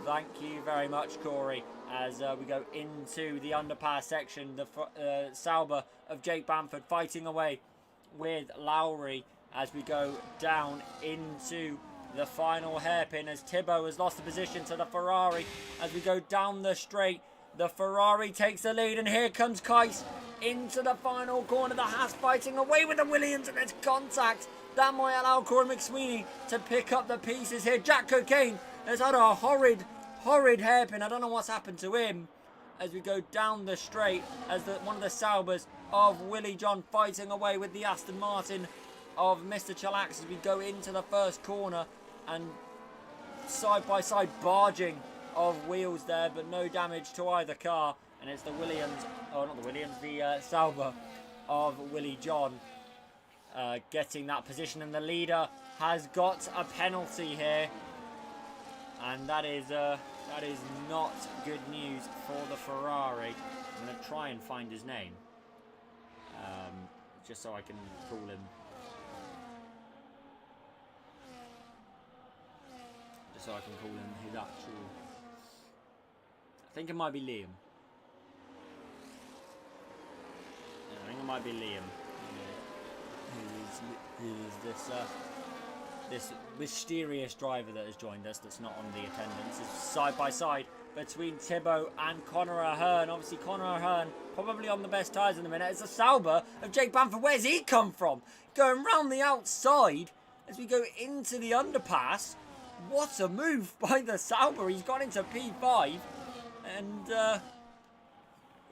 Thank you very much, Corey. As we go into the underpass section, the Sauber of Jake Bamford fighting away with Lowry as we go down into the final hairpin as Thibaut has lost the position to the Ferrari. As we go down the straight, the Ferrari takes the lead and here comes Kais into the final corner. The Haas fighting away with the Williams and there's contact. That might allow Corey McSweeney to pick up the pieces here. Jack Cocaine has had a horrid hairpin. I don't know what's happened to him. As we go down the straight, as one of the Saubers of Willie John fighting away with the Aston Martin of Mr. Chillax as we go into the first corner, and side by side barging of wheels there, but no damage to either car. And it's the Williams, oh not the Williams, the Sauber of Willie John getting that position, and the leader has got a penalty here, and that is not good news for the Ferrari. I'm going to try and find his name, just so I can call him. Just so I can call him his actual. I think it might be Liam. Yeah, I think it might be Liam. Who is this mysterious driver that has joined us that's not on the attendance. It's side by side between Thibaut and Conor Ahern. Obviously Conor Ahern probably on the best tyres in the minute. It's a Sauber of Jake Bamford. Where's he come from? Going round the outside as we go into the underpass. What a move by the Sauber. He's got into P5 and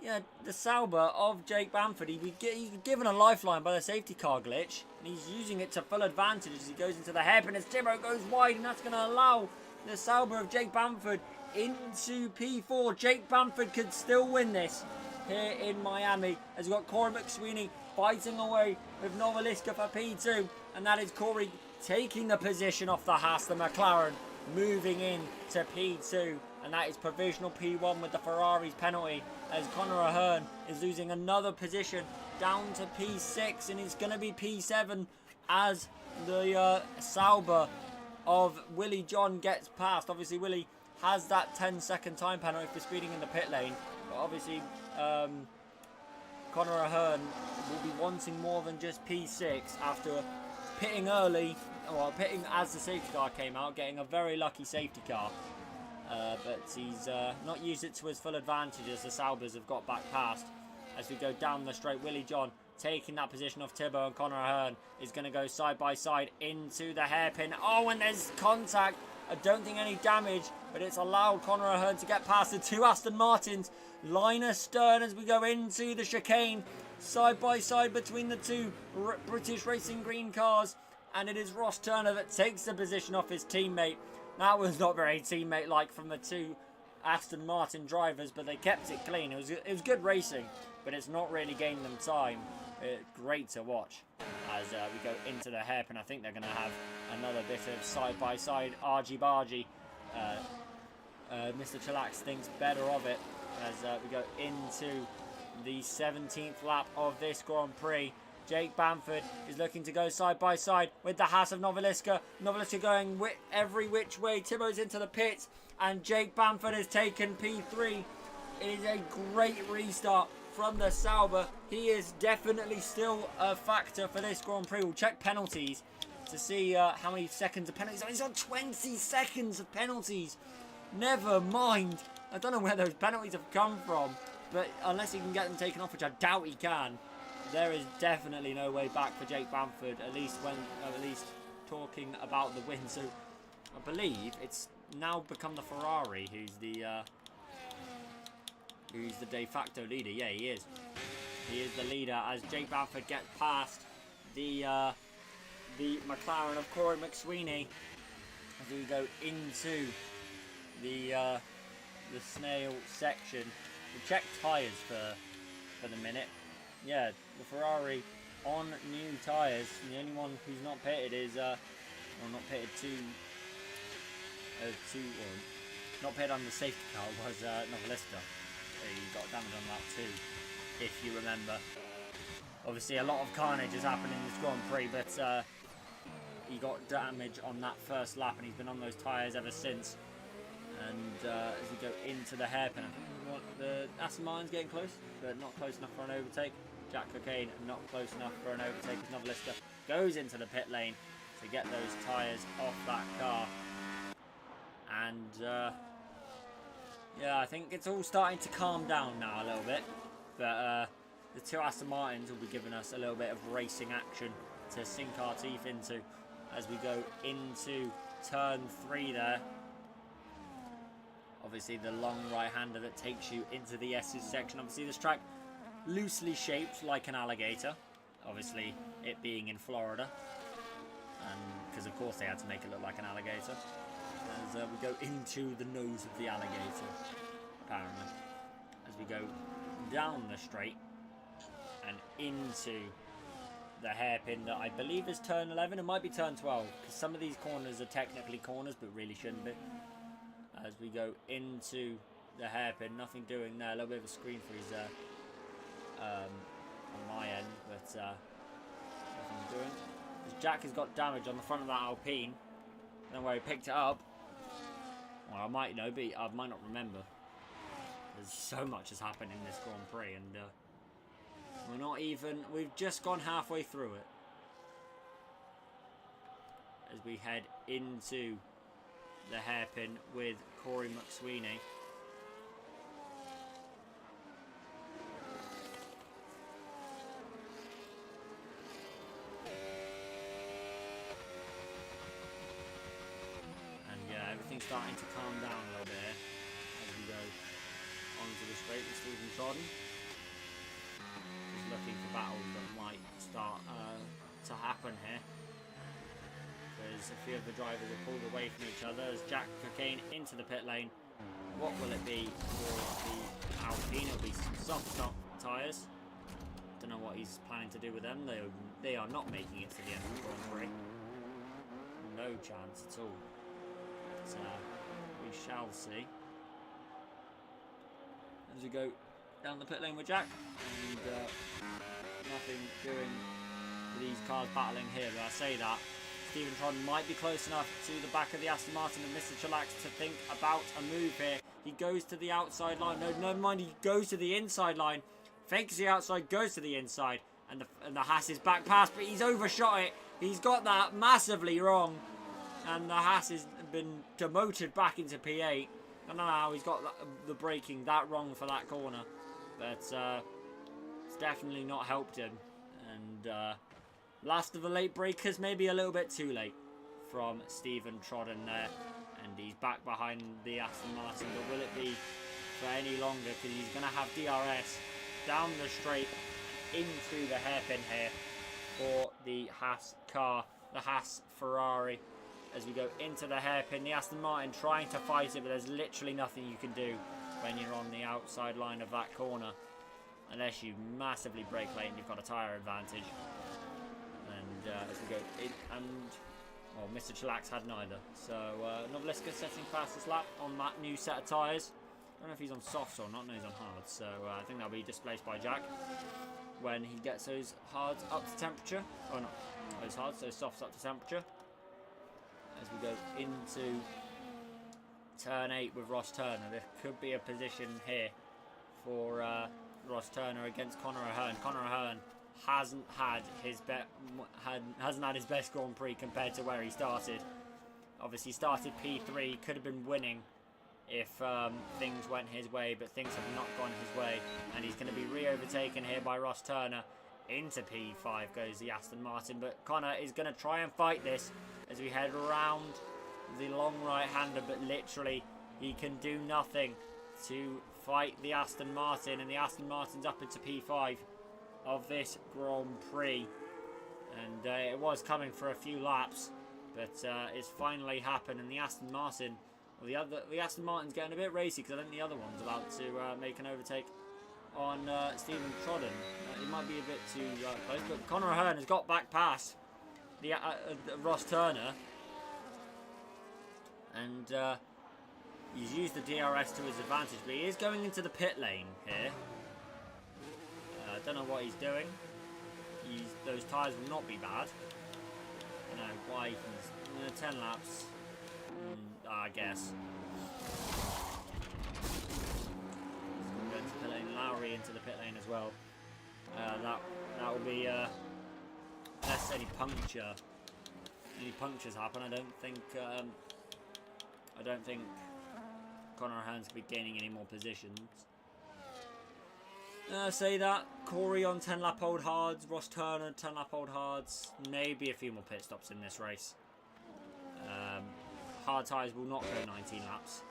yeah, the Sauber of Jake Bamford, he's given a lifeline by the safety car glitch, and he's using it to full advantage as he goes into the hairpin as Thibaut goes wide, and that's going to allow the Sauber of Jake Bamford into P4. Jake Bamford could still win this here in Miami as we've got Corey McSweeney fighting away with Novaliska for P2, and that is Corey taking the position off the Haas, the McLaren, moving in to P2, and that is provisional P1 with the Ferrari's penalty as Conor Ahern is losing another position down to P6, and it's going to be P7 as the Sauber of Willie John gets past. Obviously Willie has that 10-second time penalty for speeding in the pit lane, but obviously Conor Ahern will be wanting more than just P6 after pitting early, well, pitting as the safety car came out, getting a very lucky safety car. But he's not used it to his full advantage as the Saubers have got back past. As we go down the straight, Willie John taking that position off Thibaut, and Conor Ahern is going to go side by side into the hairpin. Oh, and there's contact. I don't think any damage, but it's allowed Conor Ahern to get past the two Aston Martins. Line astern as we go into the chicane, side by side between the two British Racing Green cars. And it is Ross Turner that takes the position off his teammate. That was not very teammate-like from the two Aston Martin drivers, but they kept it clean. It was good racing, but it's not really gained them time. Great to watch as we go into the hairpin. I think they're going to have another bit of side-by-side argy-bargy. Mr. Chillax thinks better of it as we go into the 17th lap of this Grand Prix. Jake Bamford is looking to go side by side with the Haas of Novaliska. Novaliska going every which way. Thibaut's into the pits and Jake Bamford has taken P3. It is a great restart from the Sauber. He is definitely still a factor for this Grand Prix. We'll check penalties to see how many seconds of penalties. He's on 20 seconds of penalties. Never mind. I don't know where those penalties have come from, but unless he can get them taken off, which I doubt he can, there is definitely no way back for Jake Bamford, at least talking about the win. So I believe it's now become the Ferrari who's the who's the de facto leader. Yeah, he is. He is the leader as Jake Bamford gets past the McLaren of Corey McSweeney as we go into the snail section. We check tyres for the minute. Yeah, the Ferrari on new tyres. The only one who's not pitted is not pitted not pitted on the safety car was Novelista. He got damage on that too, if you remember. Obviously, a lot of carnage has happened in this Grand Prix, but he got damage on that first lap, and he's been on those tyres ever since. And as we go into the hairpin, I think the Aston Martin's getting close, but not close enough for an overtake. Jack Cocaine not close enough for an overtake as Novelista goes into the pit lane to get those tyres off that car. And yeah, I think it's all starting to calm down now a little bit. But the two Aston Martins will be giving us a little bit of racing action to sink our teeth into as we go into turn 3 there. Obviously the long right-hander that takes you into the S's section. Obviously this track loosely shaped like an alligator. Obviously it being in Florida. And because of course they had to make it look like an alligator. As we go into the nose of the alligator, apparently. As we go down the straight and into the hairpin that I believe is turn 11. It might be turn 12 because some of these corners are technically corners but really shouldn't be. As we go into the hairpin, nothing doing there. A little bit of a screen freeze there on my end, but nothing doing. As Jack has got damage on the front of that Alpine. I don't know where he picked it up. Well, I might know, but I might not remember. There's so much has happened in this Grand Prix, and we're not even. We've just gone halfway through it. As we head into the hairpin with Corey McSweeney. And yeah, everything's starting to calm down a little bit here as we go onto the straight with Stephen Trodden. Just looking for battles that might start to happen here. As a few of the drivers are pulled away from each other as Jack Cocaine into the pit lane. What will it be for the Alpine? It'll be some soft top tyres. Don't know what he's planning to do with them. They are not making it to the end of the Grand Prix. No chance at all. But, we shall see. As we go down the pit lane with Jack. And nothing doing with these cars battling here. But I say that. Stephen Trodden might be close enough to the back of the Aston Martin and Mr. Chillax to think about a move here. He goes to the outside line. No, never mind. He goes to the inside line. Fakes the outside, goes to the inside. And the Haas is back past, but he's overshot it. He's got that massively wrong. And the Haas has been demoted back into P8. I don't know how he's got the braking that wrong for that corner. But it's definitely not helped him. And last of the late breakers, maybe a little bit too late from Stephen Trodden there. And he's back behind the Aston Martin. But will it be for any longer? Because he's going to have DRS down the straight into the hairpin here for the Haas car. The Haas Ferrari. As we go into the hairpin, the Aston Martin trying to fight it. But there's literally nothing you can do when you're on the outside line of that corner. Unless you massively brake late and you've got a tyre advantage. And as we go in, and well, Mr. Chillax had neither. So Novelista setting fastest lap on that new set of tyres. I don't know if he's on softs or not. No, he's on hards. So I think that'll be displaced by Jack when he gets those hards up to temperature. Oh, not those hards, those softs up to temperature. As we go into turn 8 with Ross Turner, there could be a position here for Ross Turner against Conor O'Hearn. Conor O'Hearn hasn't had his best Grand Prix compared to where he started. Obviously started P3, could have been winning if things went his way, but things have not gone his way, and he's going to be re-overtaken here by Ross Turner. Into P5 goes the Aston Martin, but Conor is going to try and fight this as we head around the long right-hander, but literally he can do nothing to fight the Aston Martin, and the Aston Martin's up into P5 of this Grand Prix. And it was coming for a few laps, but it's finally happened, and the Aston Martin, well, the Aston Martin's getting a bit racy because I think the other one's about to make an overtake on Stephen Trodden. It might be a bit too close, but Conor Ahern has got back past the Ross Turner, and he's used the DRS to his advantage, but he is going into the pit lane here. I don't know what he's doing. Those tyres will not be bad. I don't know why he's 10 laps. I guess. He's going to go into the pit lane. Lowry into the pit lane as well. That will be unless any punctures happen. I don't think Conor Ahern's going to be gaining any more positions. Say that. Corey on 10 lap old hards. Ross Turner 10 lap old hards. Maybe a few more pit stops in this race. Hard tyres will not go 19 laps.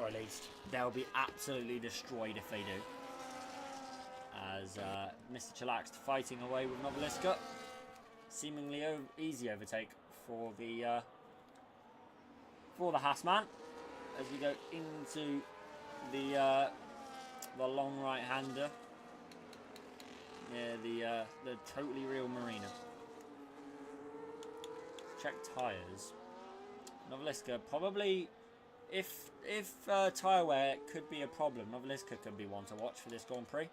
Or at least they'll be absolutely destroyed if they do. As Mr. Chillaxed fighting away with Novaliska. Seemingly easy overtake for the Haasman. As we go into the long right-hander near the totally real marina. Check tyres. Novaliska probably, if tyre wear could be a problem, Novaliska could be one to watch for this Grand Prix.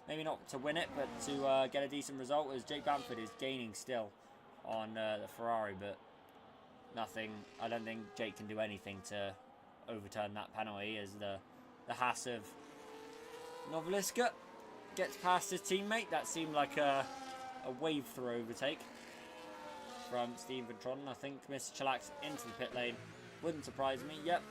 Maybe not to win it, but to get a decent result, as Jake Bamford is gaining still on the Ferrari, but nothing. I don't think Jake can do anything to overturn that penalty, as the Haas of Novaliska gets past his teammate. That seemed like a wave through overtake from Stephen Trodden. I think Mr. Chillax into the pit lane wouldn't surprise me. Yep.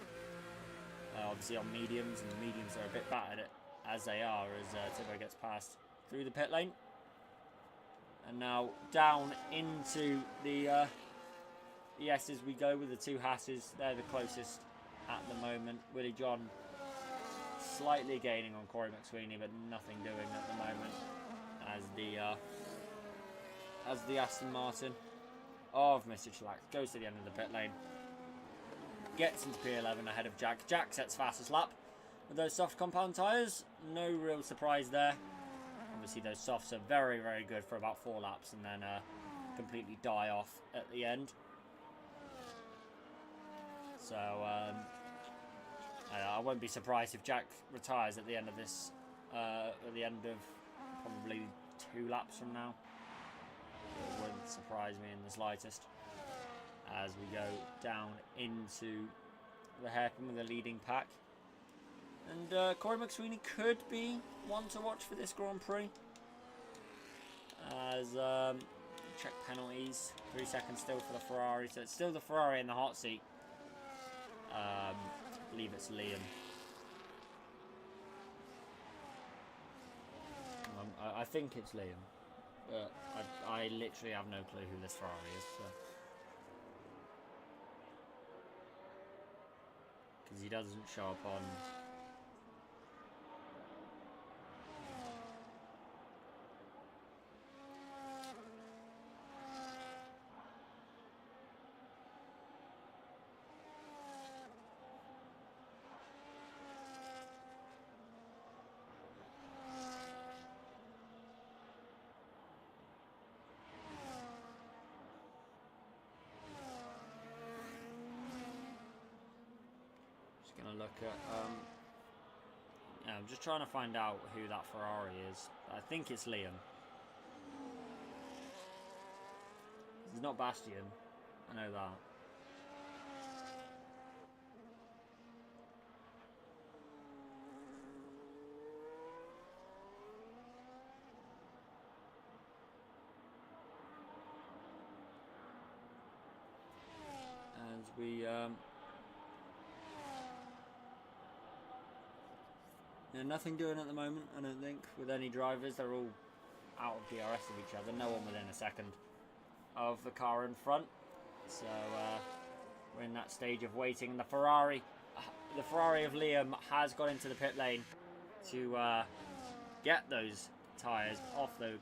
Obviously on mediums, and the mediums are a bit battered as they are, as Tibbo gets passed through the pit lane. And now down into the S's we go with the two Haas's. They're the closest at the moment. Willie John slightly gaining on Corey McSweeney, but nothing doing at the moment, as the Aston Martin of Mr. Chillax goes to the end of the pit lane, gets into P11 ahead of Jack. Jack sets fastest lap with those soft compound tyres. No real surprise there. Obviously those softs are very, very good for about 4 laps and then completely die off at the end. So I won't be surprised if Jack retires at the end of this, at the end of probably 2 laps from now. It wouldn't surprise me in the slightest. As we go down into the hairpin with the leading pack. And Corey McSweeney could be one to watch for this Grand Prix. As check penalties, 3 seconds still for the Ferrari, so it's still the Ferrari in the hot seat. I believe it's Liam. I think it's Liam, but I literally have no clue who this Ferrari is. Because he doesn't show up on... Gonna look at yeah, I'm just trying to find out who that Ferrari is. I think it's Liam. He's not Bastian, I know that. As we yeah, nothing doing at the moment, I don't think, with any drivers. They're all out of DRS of each other. No one within a second of the car in front. So we're in that stage of waiting. The Ferrari the Ferrari of Liam has got into the pit lane to get those tyres off the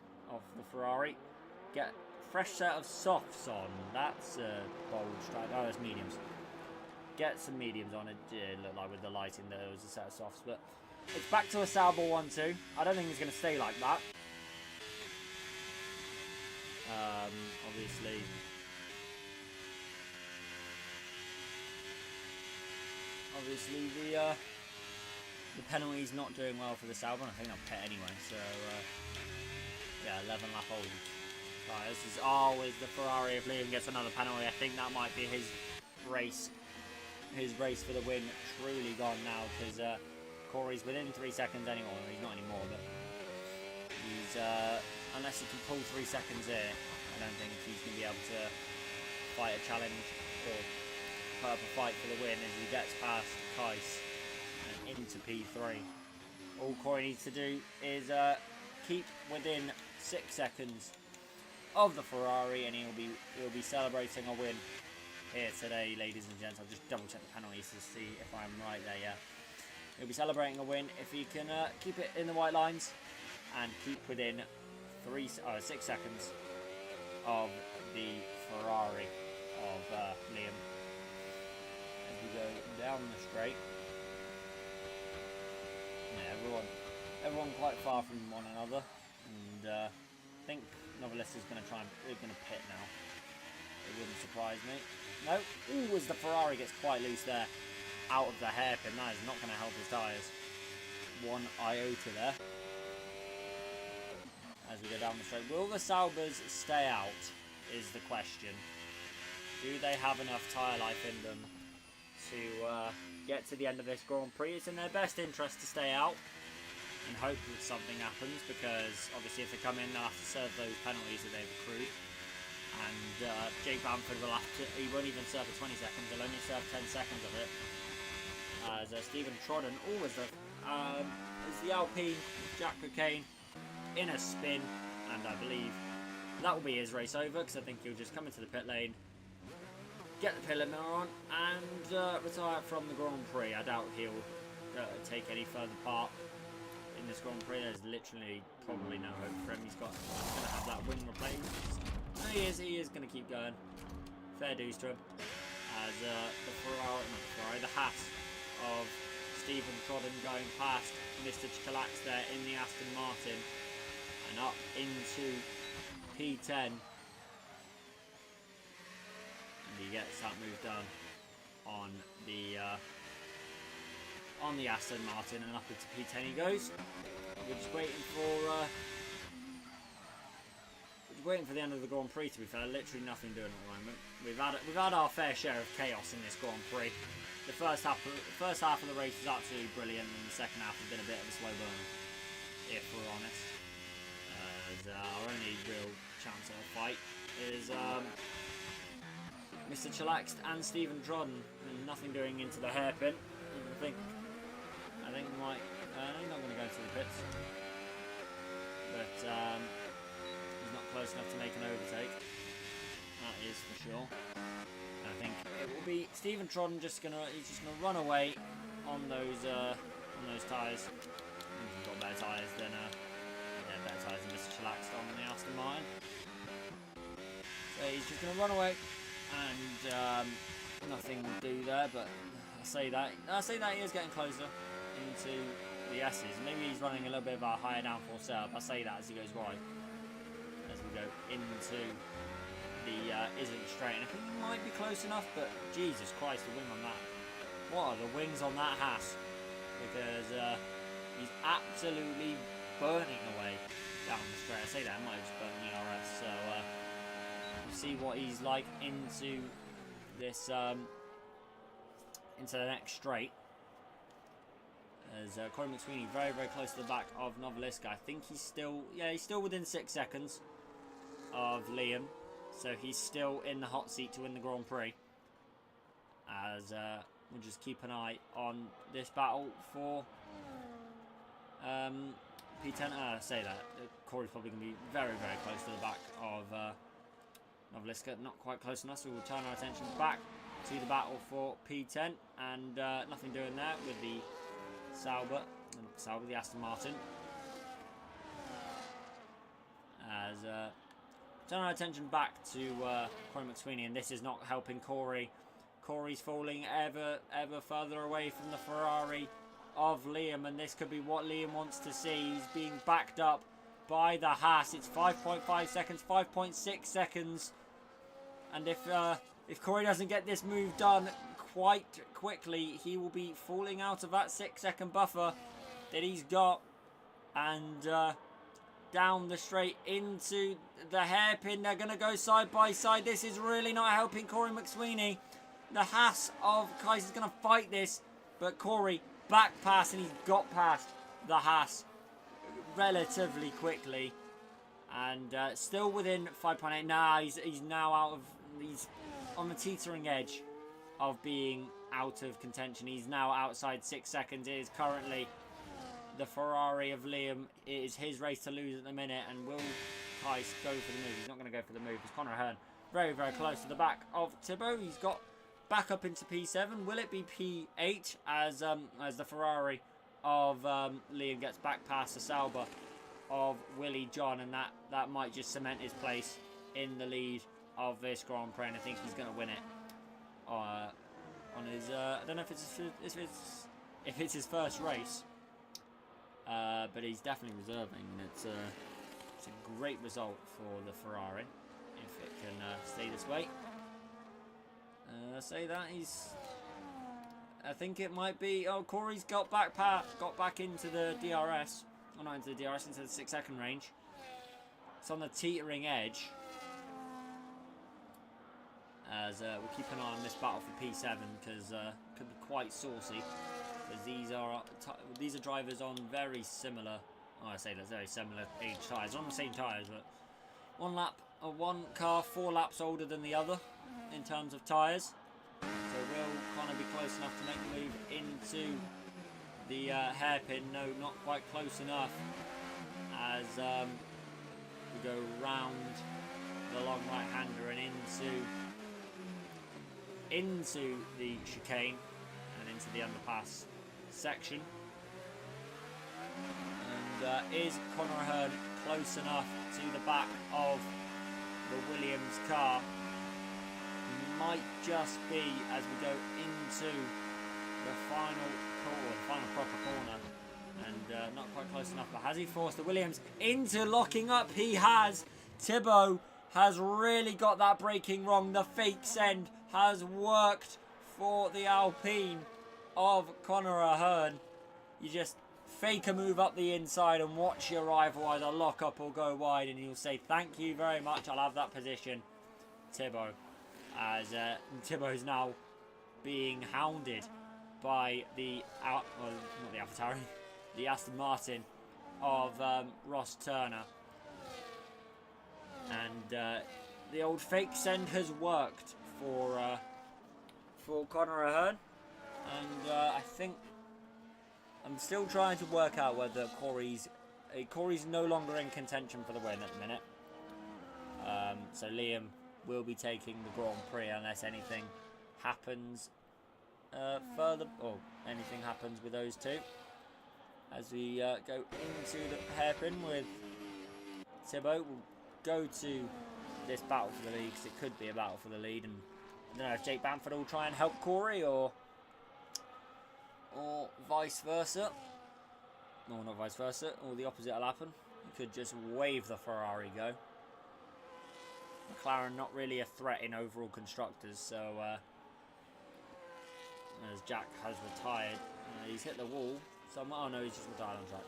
Ferrari. Get a fresh set of softs on. That's a bold strike. Oh, it's mediums. Get some mediums on. It did look like with the lighting there was a set of softs, but it's back to a Sauber 1-2. I don't think it's going to stay like that. Obviously, the penalty's not doing well for the Sauber. I think I'll pit anyway. So yeah, 11 lap old tyres. As always, the Ferrari of Liam gets another penalty. I think that might be his race for the win truly gone now, because Corey's within 3 seconds anymore. He's not anymore, but he's unless he can pull 3 seconds here, I don't think he's going to be able to fight a challenge or put up a fight for the win as he gets past Kais and into P3. All Corey needs to do is keep within 6 seconds of the Ferrari, and he'll be celebrating a win here today, ladies and gents. I'll just double check the penalties to see if I'm right there. Yeah, he'll be celebrating a win if he can keep it in the white lines and keep within 6 seconds of the Ferrari of Liam. As we go down the straight, yeah, everyone quite far from one another, and I think Novelist is going to pit now. It wouldn't surprise me. No, ooh, as the Ferrari gets quite loose there, out of the hairpin. That is not going to help his tyres one iota there. As we go down the straight, will the Saubers stay out is the question. Do they have enough tyre life in them to get to the end of this Grand Prix? It's in their best interest to stay out and hope that something happens, because obviously if they come in they'll have to serve those penalties that they've accrued, and Jake Bamford will have to, he won't even serve for 20 seconds, he'll only serve 10 seconds of it, as Stephen Trodden always does. Is the Alpine Jack Cocaine in a spin, and I believe that will be his race over, because I think he'll just come into the pit lane, get the pit limiter on, and retire from the Grand Prix. I doubt he'll take any further part in this Grand Prix. There's literally probably no hope for him. He's going to have that wing replaced. No, he is going to keep going. Fair dues to him. As the hat of Stephen Trodden going past Mr. Chicalax there in the Aston Martin and up into P10. And he gets that move done on the Aston Martin, and up into P10 he goes. We're just waiting for the end of the Grand Prix, to be fair. Literally nothing doing at the moment. We've had our fair share of chaos in this Grand Prix. The first half of the race was absolutely brilliant, and the second half has been a bit of a slow burn, if we're honest. As our only real chance of a fight is Mr. Chillaxed and Stephen Trodden, and nothing doing into the hairpin. I think he might. He's not going to go to the pits, but he's not close enough to make an overtake. That is for sure. And I think it will be Stephen Trodden he's just gonna run away on those tyres. I think he's got better tyres than better tyres than Mr. Chillaxed on the Aston Martin. So he's just gonna run away, and nothing will do there. But I say that he is getting closer into the S's. Maybe he's running a little bit of a higher downforce setup. I say that as he goes wide, as we go into the isn't straight. And I think he might be close enough, but Jesus Christ, the wing on that! What are the wings on that Haas? Because he's absolutely burning away down the straight. I say that, I might have just burned the RS. So we'll see what he's like into this into the next straight. As Corey McSweeney very, very close to the back of Novaliska. I think he's still within 6 seconds of Liam. So he's still in the hot seat to win the Grand Prix. As we'll just keep an eye on this battle for P10. I say that. Corey's probably going to be very, very close to the back of Novaliska. Not quite close enough, so we'll turn our attention back to the battle for P10, and nothing doing there with the the Aston Martin. As turn our attention back to Corey McSweeney, and this is not helping Corey. Corey's falling ever further away from the Ferrari of Liam, and this could be what Liam wants to see. He's being backed up by the Haas. It's 5.5 seconds, 5.6 seconds, and if Corey doesn't get this move done quite quickly, he will be falling out of that 6-second buffer that he's got, and down the straight into the hairpin. They're going to go side by side. This is really not helping Corey McSweeney. The Haas of Kaiser's going to fight this, but Corey back pass, and he's got past the Haas relatively quickly, and still within 5.8. Nah, he's now out of. He's on the teetering edge of being out of contention. He's now outside 6 seconds. It is currently the Ferrari of Liam. It is his race to lose at the minute, and will Kais go for the move? He's not going to go for the move. It's Conor Ahern very close to the back of Thibaut. He's got back up into P7. Will it be P8 as the Ferrari of Liam gets back past the Sauber of Willie John, and that might just cement his place in the lead of this Grand Prix, and I think he's going to win it on his. I don't know if it's his first race, but he's definitely reserving. It's a great result for the Ferrari if it can stay this way. Say that he's. I think it might be. Oh, Corey's got back into the DRS. Oh, not into the DRS, into the 6-second range. It's on the teetering edge. As we'll keep an eye on this battle for P7, because it could be quite saucy. Because these are drivers on very similar. Oh, I say that's very similar age tyres. On the same tyres, but one car 4 laps older than the other in terms of tyres. So will Connor be close enough to make the move into the hairpin? No, not quite close enough. As we go round the long right-hander and into the chicane and into the underpass section. And is Conor Ahern close enough to the back of the Williams car? Might just be as we go into the final proper corner, and not quite close enough. But has he forced the Williams into locking up? He has. Thibaut has really got that braking wrong. The fake send has worked for the Alpine of Conor Ahern. You just fake a move up the inside and watch your rival either lock up or go wide, and he'll say thank you very much, I'll have that position. Thibaut, as Thibaut's now being hounded by the the Aston Martin of Ross Turner, and the old fake send has worked for Conor Ahern, and I think I'm still trying to work out whether Corey's no longer in contention for the win at the minute. So Liam will be taking the Grand Prix unless anything happens further, or anything happens with those two. As we go into the hairpin with Thibaut, we'll go to this battle for the lead, because it could be a battle for the lead, and I don't know if Jake Bamford will try and help Corey or vice versa. No, not vice versa, or the opposite will happen. He could just wave the Ferrari go. McLaren not really a threat in overall constructors, so as Jack has retired, he's hit the wall. So oh no, he's just retired on track.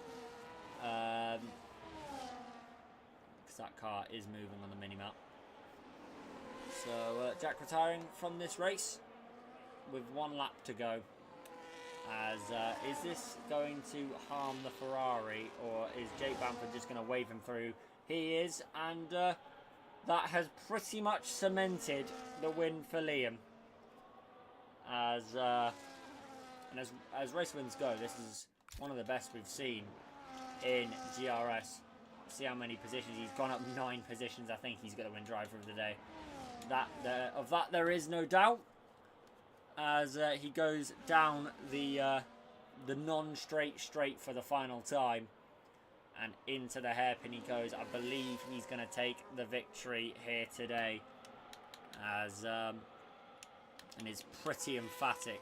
Because that car is moving on the mini-map. So Jack retiring from this race with 1 lap to go. As is this going to harm the Ferrari, or is Jake Bamford just going to wave him through? He is, and that has pretty much cemented the win for Liam. As race wins go, this is one of the best we've seen in GRS. See how many positions he's gone up, 9 positions. I think he's going to win driver of the day. Of that there is no doubt. as he goes down the non-straight straight for the final time. And into the hairpin he goes. I believe he's going to take the victory here today. As and is pretty emphatic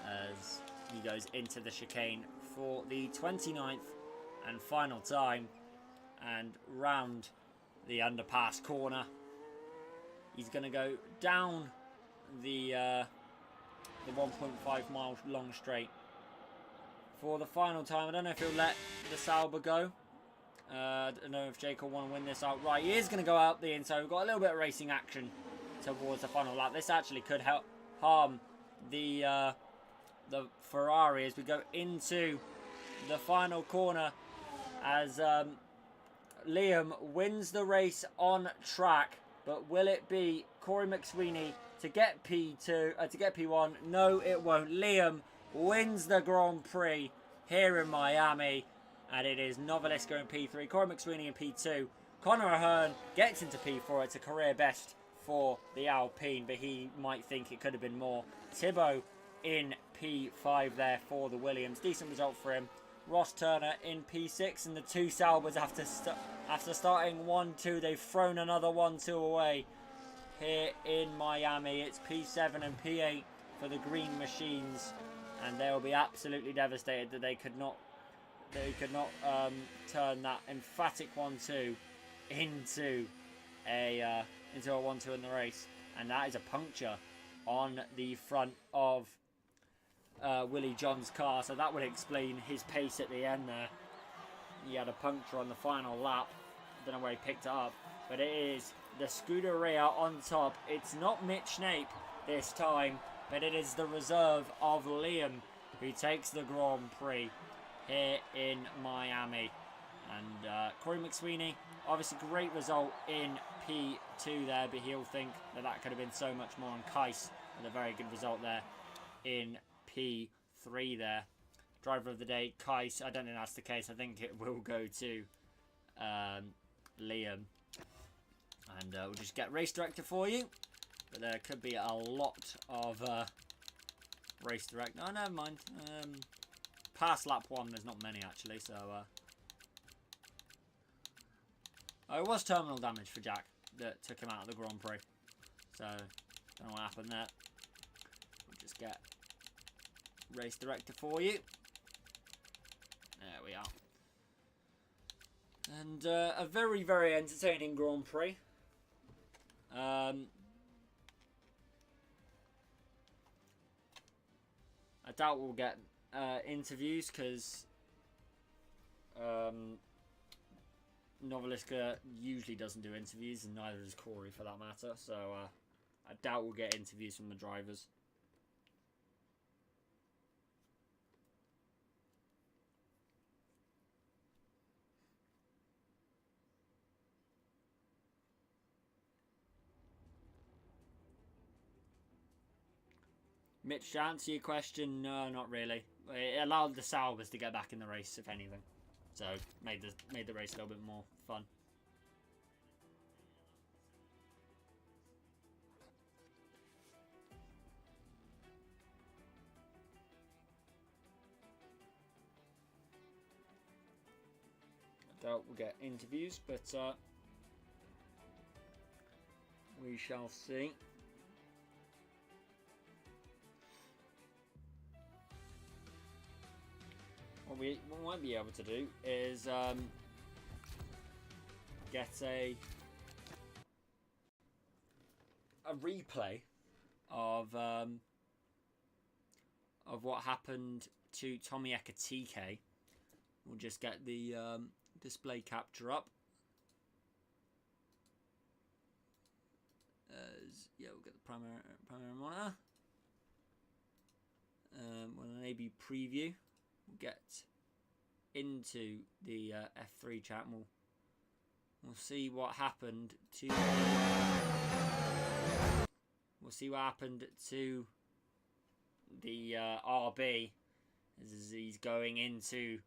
as he goes into the chicane for the 29th and final time. And round the underpass corner. He's going to go down the 1.5 mile long straight for the final time. I don't know if he'll let the Sauber go. I don't know if Jake will want to win this outright. He is going to go out the inside. We've got a little bit of racing action towards the final lap. This actually could help harm the Ferrari as we go into the final corner, as Liam wins the race on track. But will it be Corey McSweeney to get P2 to get P1? No, it won't. Liam wins the Grand Prix here in Miami, and it is Novelisco in P3, Corey McSweeney in P2. Conor Ahern gets into P4. It's a career best for the Alpine, but he might think it could have been more. Thibaut in P5 there for the Williams. Decent result for him. Ross Turner in P6, and the two Saubers after starting 1-2, they've thrown another 1-2 away here in Miami. It's P7 and P8 for the Green Machines, and they'll be absolutely devastated that they could not turn that emphatic 1-2 into a 1-2 in the race, and that is a puncture on the front of Willie John's car, so that would explain his pace at the end there. He had a puncture on the final lap. I don't know where he picked it up, but it is the Scuderia on top. It's not Mitch Snape this time, but it is the reserve of Liam who takes the Grand Prix here in Miami. And Corey McSweeney, obviously great result in P2 there, but he'll think that could have been so much more on Kais with a very good result there in P3 there. Driver of the day, Kais. I don't think that's the case. I think it will go to Liam. And we'll just get race director for you. But there could be a lot of race director. Oh, never mind. Past lap 1, there's not many actually. So it was terminal damage for Jack that took him out of the Grand Prix. So don't know what happened there. We'll just get race director for you. There we are. And a very, very entertaining Grand Prix. I doubt we'll get interviews because Noveliska usually doesn't do interviews, and neither does Corey for that matter. So I doubt we'll get interviews from the drivers. Mitch, to answer your question, no, not really. It allowed the Saubers to get back in the race, if anything. So, made the race a little bit more fun. I doubt we'll get interviews, but we shall see. What we might be able to do is get a replay of what happened to Tommy Ekatike. We'll just get the display capture up. Yeah, we'll get the primary monitor. We'll enable preview. We'll get into the F3 chat and we'll see what happened to the RB as he's going into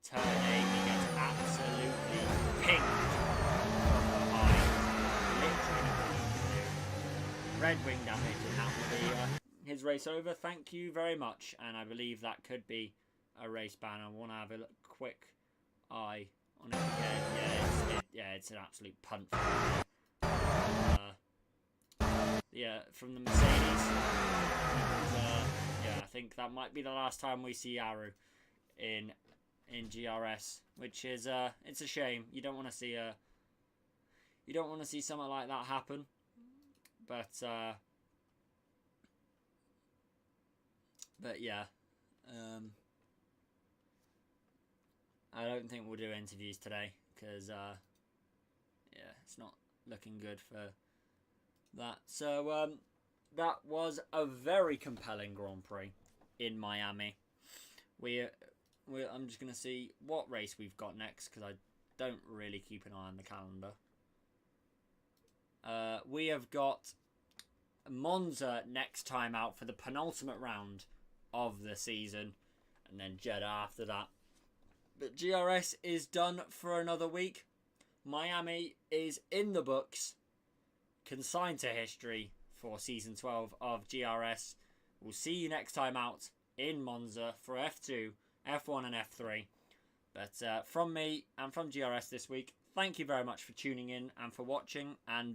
turn 8. He gets absolutely pinged from behind, literally red wing damage, and that will be his race over. Thank you very much. And I believe that could be a race ban. I want to have a quick eye on it again. It's an absolute punt. From the Mercedes. I think that might be the last time we see Aru in GRS, which is it's a shame. You don't want to see something like that happen, but yeah, I don't think we'll do interviews today because it's not looking good for that. So that was a very compelling Grand Prix in Miami. I'm just going to see what race we've got next because I don't really keep an eye on the calendar. We have got Monza next time out for the penultimate round of the season, and then Jeddah after that. But GRS is done for another week. Miami is in the books, consigned to history for Season 12 of GRS. We'll see you next time out in Monza for F2, F1 and F3. But from me and from GRS this week, thank you very much for tuning in and for watching, and